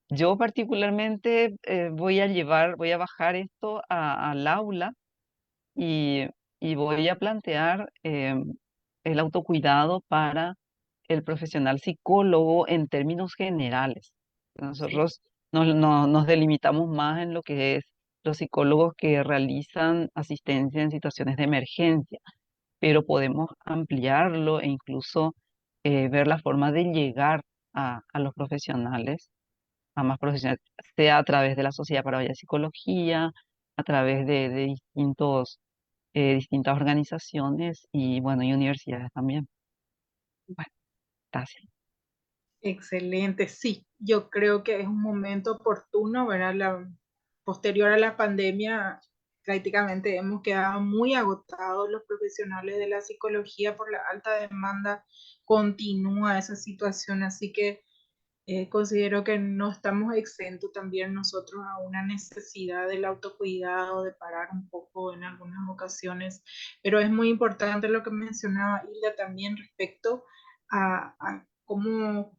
[SPEAKER 4] Yo particularmente voy a bajar esto al aula y, y voy a plantear el autocuidado para el profesional psicólogo en términos generales.
[SPEAKER 5] sí,
[SPEAKER 4] Nosotros nos delimitamos más en lo que es los psicólogos que realizan asistencia en situaciones de emergencia, pero podemos ampliarlo e incluso ver la forma de llegar a los profesionales, a más profesionales, sea a través de la Sociedad Paraguaya de Psicología, a través de distintas organizaciones y, bueno, y universidades también. Bueno, gracias.
[SPEAKER 1] Excelente, sí, yo creo que es un momento oportuno, ¿verdad? Posterior a la pandemia, prácticamente hemos quedado muy agotados los profesionales de la psicología por la alta demanda, continúa esa situación, así que considero que no estamos exentos también nosotros a una necesidad del autocuidado, de parar un poco en algunas ocasiones, pero es muy importante lo que mencionaba Hilda también respecto a cómo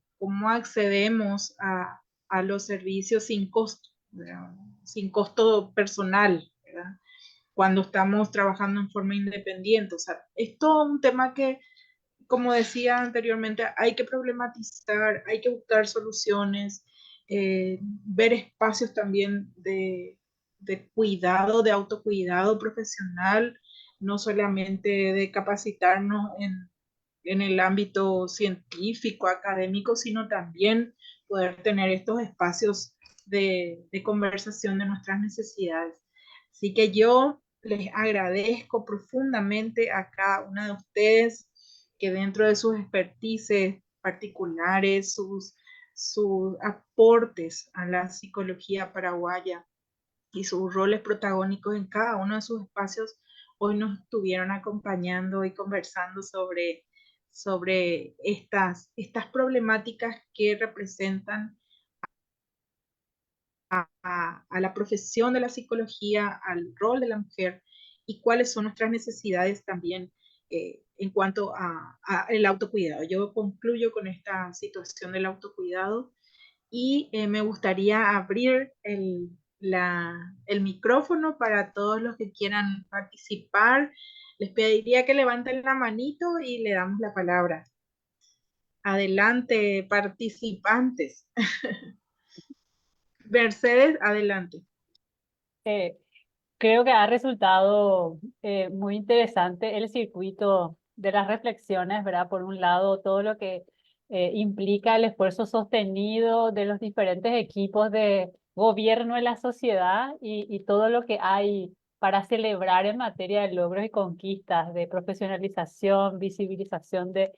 [SPEAKER 1] accedemos a los servicios sin costo, ¿verdad? Sin costo personal, ¿verdad? Cuando estamos trabajando en forma independiente. O sea, es todo un tema que, como decía anteriormente, hay que problematizar, hay que buscar soluciones, ver espacios también de cuidado, de autocuidado profesional, no solamente de capacitarnos en el ámbito científico, académico, sino también poder tener estos espacios de conversación de nuestras necesidades. Así que yo les agradezco profundamente a cada una de ustedes que dentro de sus expertices particulares, sus aportes a la psicología paraguaya y sus roles protagónicos en cada uno de sus espacios, hoy nos estuvieron acompañando y conversando sobre estas problemáticas que representan a la profesión de la psicología, al rol de la mujer y cuáles son nuestras necesidades también en cuanto a el autocuidado. Yo concluyo con esta situación del autocuidado y me gustaría abrir el micrófono para todos los que quieran participar. Les pediría que levanten la manito y le damos la palabra. Adelante, participantes. Mercedes, adelante.
[SPEAKER 7] Eh, Creo que ha resultado muy interesante el circuito de las reflexiones, ¿verdad? Por un lado, todo lo que implica el esfuerzo sostenido de los diferentes equipos de gobierno en la sociedad y todo lo que hay para celebrar en materia de logros y conquistas, de profesionalización, visibilización de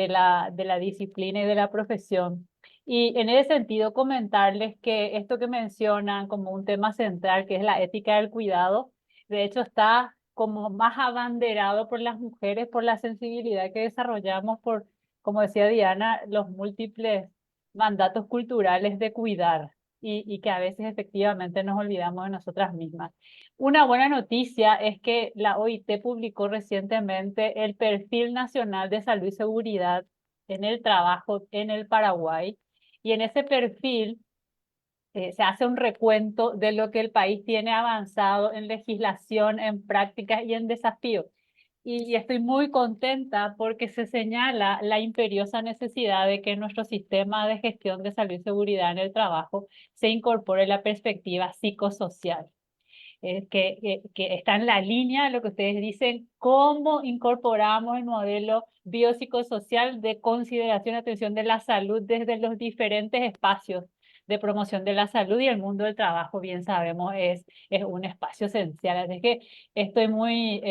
[SPEAKER 7] la disciplina y de la profesión. Y en ese sentido, comentarles que esto que mencionan como un tema central, que es la ética del cuidado, de hecho está como más abanderado por las mujeres, por la sensibilidad que desarrollamos, por, como decía Diana, los múltiples mandatos culturales de cuidar y que a veces efectivamente nos olvidamos de nosotras mismas. Una buena noticia es que la OIT publicó recientemente el Perfil Nacional de Salud y Seguridad en el Trabajo en el Paraguay, y en ese perfil se hace un recuento de lo que el país tiene avanzado en legislación, en prácticas y en desafíos. Y estoy muy contenta porque se señala la imperiosa necesidad de que en nuestro sistema de gestión de salud y seguridad en el trabajo se incorpore la perspectiva psicosocial. Que está en la línea de lo que ustedes dicen, cómo incorporamos el modelo biopsicosocial de consideración y atención de la salud desde los diferentes espacios de promoción de la salud, y el mundo del trabajo, bien sabemos, es un espacio esencial. Así que estoy muy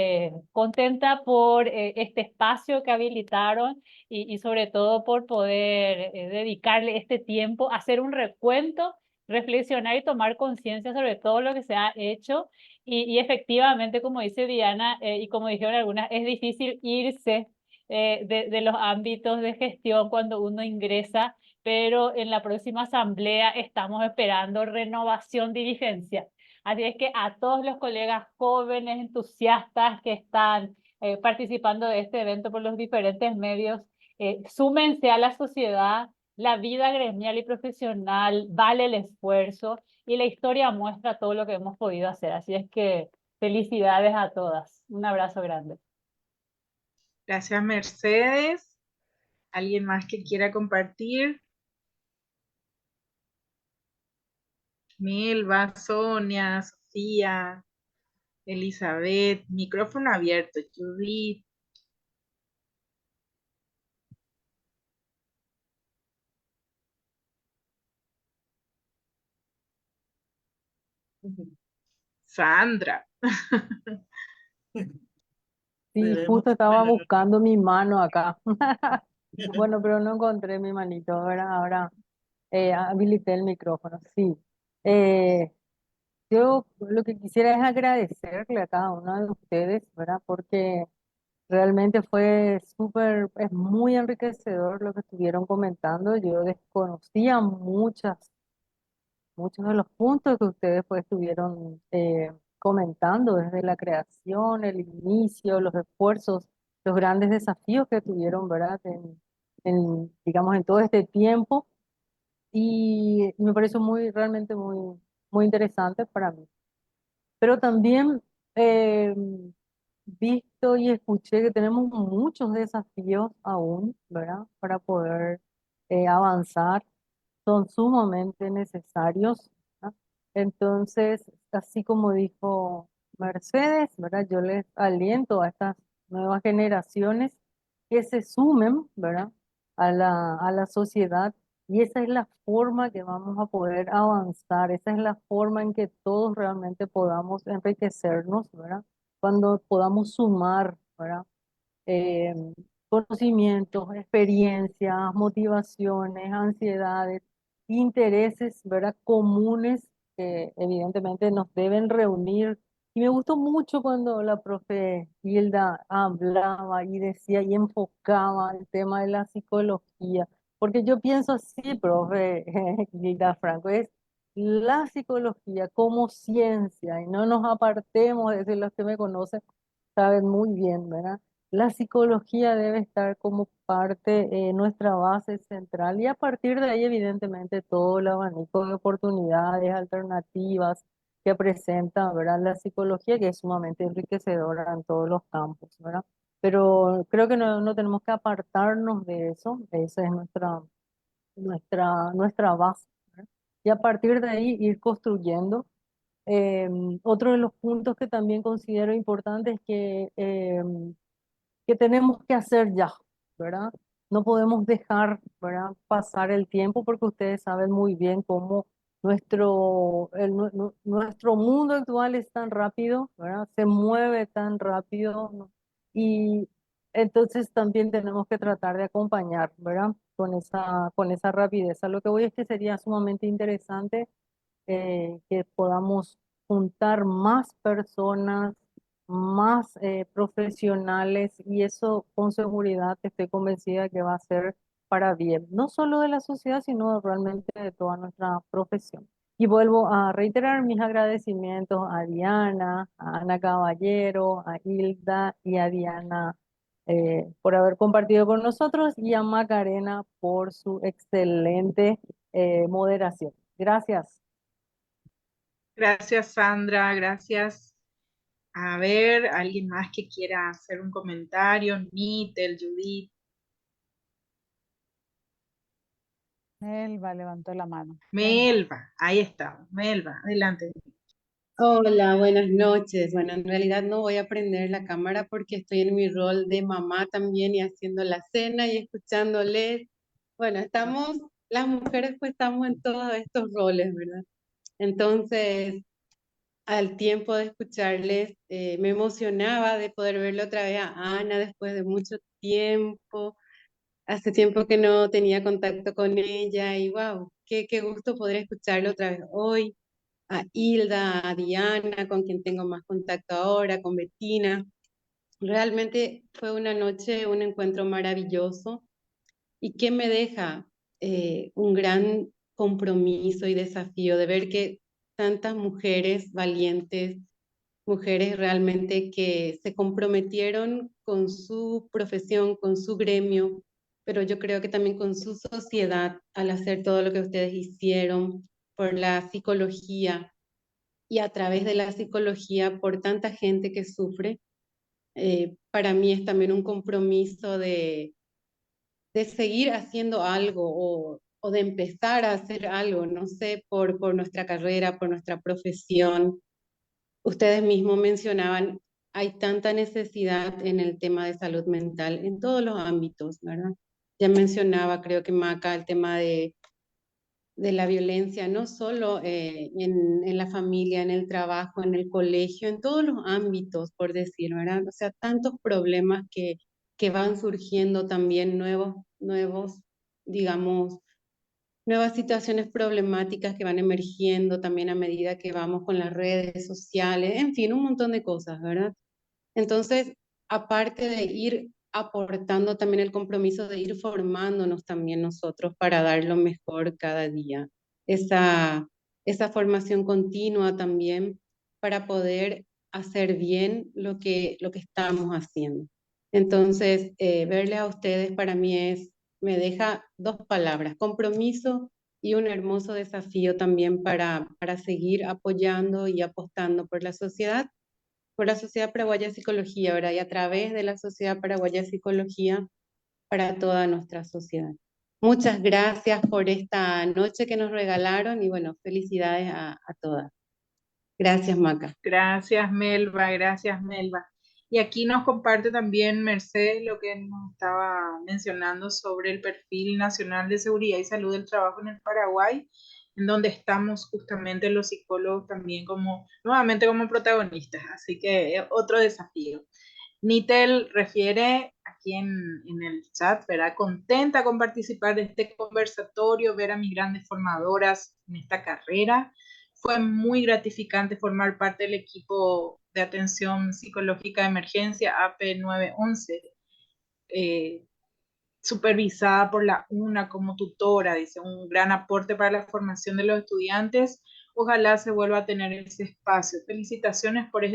[SPEAKER 7] contenta por este espacio que habilitaron y sobre todo por poder dedicarle este tiempo a hacer un recuento, reflexionar y tomar conciencia sobre todo lo que se ha hecho. Y efectivamente, como dice Diana, y como dijeron algunas, es difícil irse de los ámbitos de gestión cuando uno ingresa, pero en la próxima asamblea estamos esperando renovación dirigencia. Así es que a todos los colegas jóvenes, entusiastas que están participando de este evento por los diferentes medios, súmense a la sociedad. La vida gremial y profesional vale el esfuerzo y la historia muestra todo lo que hemos podido hacer. Así es que felicidades a todas. Un abrazo grande.
[SPEAKER 1] Gracias, Mercedes. ¿Alguien más que quiera compartir? Milva, Sonia, Sofía, Elizabeth, micrófono abierto, Judith. Sandra.
[SPEAKER 3] Sí,
[SPEAKER 5] Veremos.
[SPEAKER 3] justo estaba buscando mi mano acá. Bueno, pero no encontré mi manito, ¿verdad? Ahora habilité el micrófono. Sí. Eh, yo lo que quisiera es agradecerle a cada uno de ustedes, ¿verdad? Porque realmente fue súper, es muy enriquecedor lo que estuvieron comentando. Yo desconocía muchos de los puntos que ustedes pues estuvieron comentando desde la creación, el inicio, los esfuerzos, los grandes desafíos que tuvieron, ¿verdad? Digamos, en todo este tiempo. Y me pareció realmente muy interesante para mí. Pero también eh, visto y escuché que tenemos muchos desafíos aún, ¿verdad? Para poder avanzar. Son sumamente necesarios, ¿verdad? Entonces, así como dijo Mercedes, ¿verdad? Yo les aliento a estas nuevas generaciones que se sumen, ¿verdad? A la sociedad, y esa es la forma que vamos a poder avanzar, esa es la forma en que todos realmente podamos enriquecernos, ¿verdad? Cuando podamos sumar, ¿verdad? eh, Conocimientos, experiencias, motivaciones, ansiedades, intereses, ¿verdad? Comunes que evidentemente nos deben reunir. Y me gustó mucho cuando la profe Hilda hablaba y decía y enfocaba el tema de la psicología, porque yo pienso así, profe Hilda Franco, es la psicología como ciencia, y no nos apartemos de decir, los que me conocen saben muy bien, ¿verdad? La psicología debe estar como parte de nuestra base central, y a partir de ahí, evidentemente, todo el abanico de oportunidades, alternativas que presenta, ¿verdad? La psicología, que es sumamente enriquecedora en todos los campos, ¿verdad? Pero creo que no tenemos que apartarnos de eso, esa es nuestra base, ¿verdad? Y a partir de ahí ir construyendo. Otro de los puntos que también considero importante es que tenemos que hacer ya, ¿verdad? No podemos dejar, ¿verdad? Pasar el tiempo, porque ustedes saben muy bien cómo nuestro mundo actual es tan rápido, ¿verdad? Se mueve tan rápido, ¿no? Y entonces también tenemos que tratar de acompañar, ¿verdad? Con esa rapidez. A lo que voy es que sería sumamente interesante que podamos juntar más personas, más profesionales, y eso con seguridad estoy convencida que va a ser para bien, no solo de la sociedad, sino realmente de toda nuestra profesión. Y vuelvo a reiterar mis agradecimientos a Diana, a Ana Caballero, a Hilda y a Diana por haber compartido con nosotros, y a Macarena por su excelente moderación. Gracias.
[SPEAKER 1] Gracias, Sandra. Gracias. A ver, alguien más que quiera hacer un comentario. Nitel, Judith.
[SPEAKER 3] Melba levantó la mano.
[SPEAKER 1] Melba, ahí está. Melba, adelante.
[SPEAKER 8] Hola, buenas noches. Bueno, en realidad no voy a prender la cámara porque estoy en mi rol de mamá también y haciendo la cena y escuchándoles. Bueno, las mujeres pues estamos en todos estos roles, ¿verdad? Entonces, al tiempo de escucharles, me emocionaba de poder verle otra vez a Ana después de mucho tiempo. Hace tiempo que no tenía contacto con ella y wow, qué gusto poder escucharlo otra vez hoy. A Hilda, a Diana, con quien tengo más contacto ahora, con Bettina. Realmente fue una noche, un encuentro maravilloso y que me deja un gran compromiso y desafío de ver que tantas mujeres valientes, mujeres realmente que se comprometieron con su profesión, con su gremio, pero yo creo que también con su sociedad al hacer todo lo que ustedes hicieron por la psicología y a través de la psicología por tanta gente que sufre. Para mí es también un compromiso de seguir haciendo algo o de empezar a hacer algo, no sé, por nuestra carrera, por nuestra profesión. Ustedes mismos mencionaban, hay tanta necesidad en el tema de salud mental en todos los ámbitos, ¿verdad? Ya mencionaba, creo que Maca, el tema de la violencia, no solo en la familia, en el trabajo, en el colegio, en todos los ámbitos, por decir, ¿verdad? O sea, tantos problemas que van surgiendo también digamos, nuevas situaciones problemáticas que van emergiendo también a medida que vamos con las redes sociales, en fin, un montón de cosas, ¿verdad? Entonces, aparte de ir aportando también el compromiso de ir formándonos también nosotros para dar lo mejor cada día, esa formación continua también para poder hacer bien lo que estamos haciendo. Entonces, verle a ustedes para mí me deja dos palabras, compromiso y un hermoso desafío también para seguir apoyando y apostando por la Sociedad Paraguaya de Psicología, ¿verdad? Y a través de la Sociedad Paraguaya de Psicología para toda nuestra sociedad. Muchas gracias por esta noche que nos regalaron y bueno, felicidades a todas. Gracias, Maca.
[SPEAKER 1] Gracias, Melba, gracias, Melba. Y aquí nos comparte también Mercedes lo que nos estaba mencionando sobre el Perfil Nacional de Seguridad y Salud del Trabajo en el Paraguay, en donde estamos justamente los psicólogos también nuevamente como protagonistas. Así que otro desafío. Nitel refiere aquí en el chat, ¿verdad? Contenta con participar de este conversatorio, ver a mis grandes formadoras en esta carrera. Fue muy gratificante formar parte del equipo de atención psicológica de emergencia AP911, supervisada por la UNA como tutora, dice, un gran aporte para la formación de los estudiantes. Ojalá se vuelva a tener ese espacio. Felicitaciones por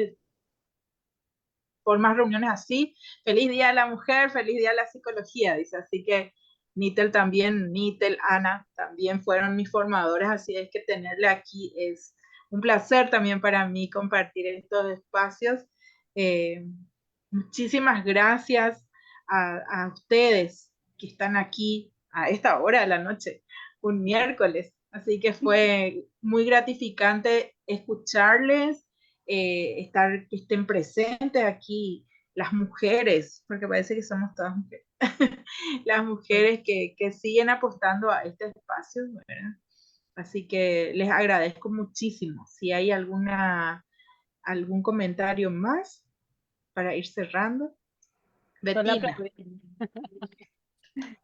[SPEAKER 1] más reuniones así. Feliz Día a la Mujer, feliz Día a la Psicología, dice. Así que Nitel también, Nitel, Ana, también fueron mis formadores, así es que tenerle aquí es un placer también para mí compartir estos espacios. Muchísimas gracias a ustedes que están aquí a esta hora de la noche, un miércoles. Así que fue muy gratificante escucharles, que estén presentes aquí las mujeres, porque parece que somos todas mujeres, las mujeres que siguen apostando a este espacio, ¿verdad? Así que les agradezco muchísimo. Si hay algún comentario más para ir cerrando. Betina.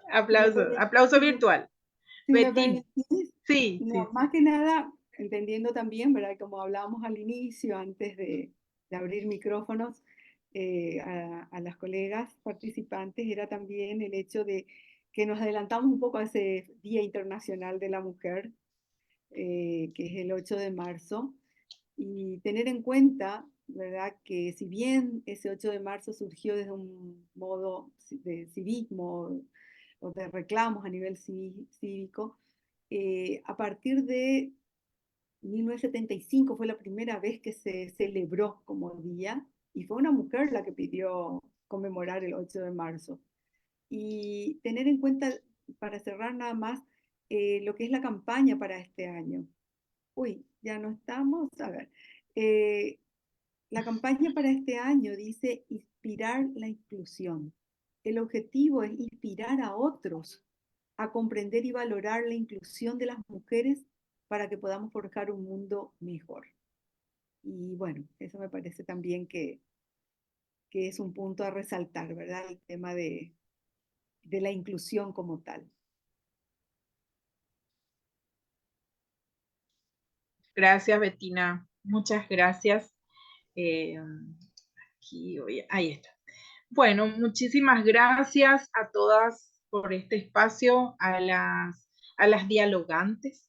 [SPEAKER 1] Aplauso virtual.
[SPEAKER 2] Si me
[SPEAKER 1] Betina.
[SPEAKER 2] permitís,
[SPEAKER 1] Sí,
[SPEAKER 2] no,
[SPEAKER 1] sí.
[SPEAKER 2] más que nada, entendiendo también, ¿verdad? Como hablábamos al inicio, antes de abrir micrófonos a las colegas participantes, era también el hecho de que nos adelantamos un poco a ese Día Internacional de la Mujer, que es el 8 de marzo, y tener en cuenta, ¿verdad? Que si bien ese 8 de marzo surgió desde un modo de civismo o de reclamos a nivel cívico, a partir de 1975 fue la primera vez que se celebró como día y fue una mujer la que pidió conmemorar el 8 de marzo. Y tener en cuenta, para cerrar nada más, lo que es la campaña para este año. Uy, ya no estamos, a ver. La campaña para este año dice inspirar la inclusión. El objetivo es inspirar a otros a comprender y valorar la inclusión de las mujeres para que podamos forjar un mundo mejor. Y bueno, eso me parece también que es un punto a resaltar, ¿verdad? El tema de la inclusión como tal.
[SPEAKER 1] Gracias, Betina. Muchas gracias. Ahí está. Bueno, muchísimas gracias a todas por este espacio, a las dialogantes,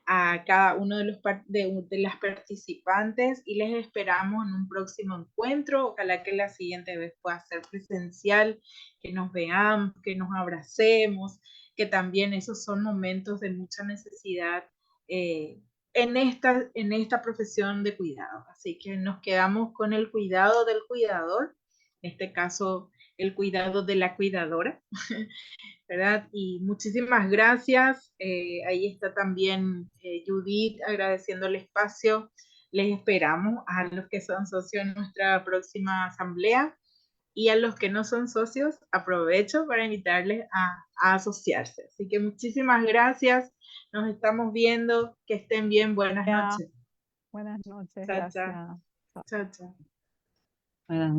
[SPEAKER 1] a cada uno de las participantes y les esperamos en un próximo encuentro. Ojalá que la siguiente vez pueda ser presencial, que nos veamos, que nos abracemos, que también esos son momentos de mucha necesidad en esta profesión de cuidado. Así que nos quedamos con el cuidado del cuidador, en este caso el cuidado de la cuidadora, ¿verdad? Y muchísimas gracias. Ahí está también Judith agradeciendo el espacio. Les esperamos a los que son socios en nuestra próxima asamblea y a los que no son socios, aprovecho para invitarles a asociarse. Así que muchísimas gracias. Nos estamos viendo. Que estén bien. Buenas
[SPEAKER 3] Ya.
[SPEAKER 1] noches.
[SPEAKER 3] Buenas noches,
[SPEAKER 1] Chao,
[SPEAKER 3] gracias.
[SPEAKER 1] chao. Chao, chao.
[SPEAKER 4] Buenas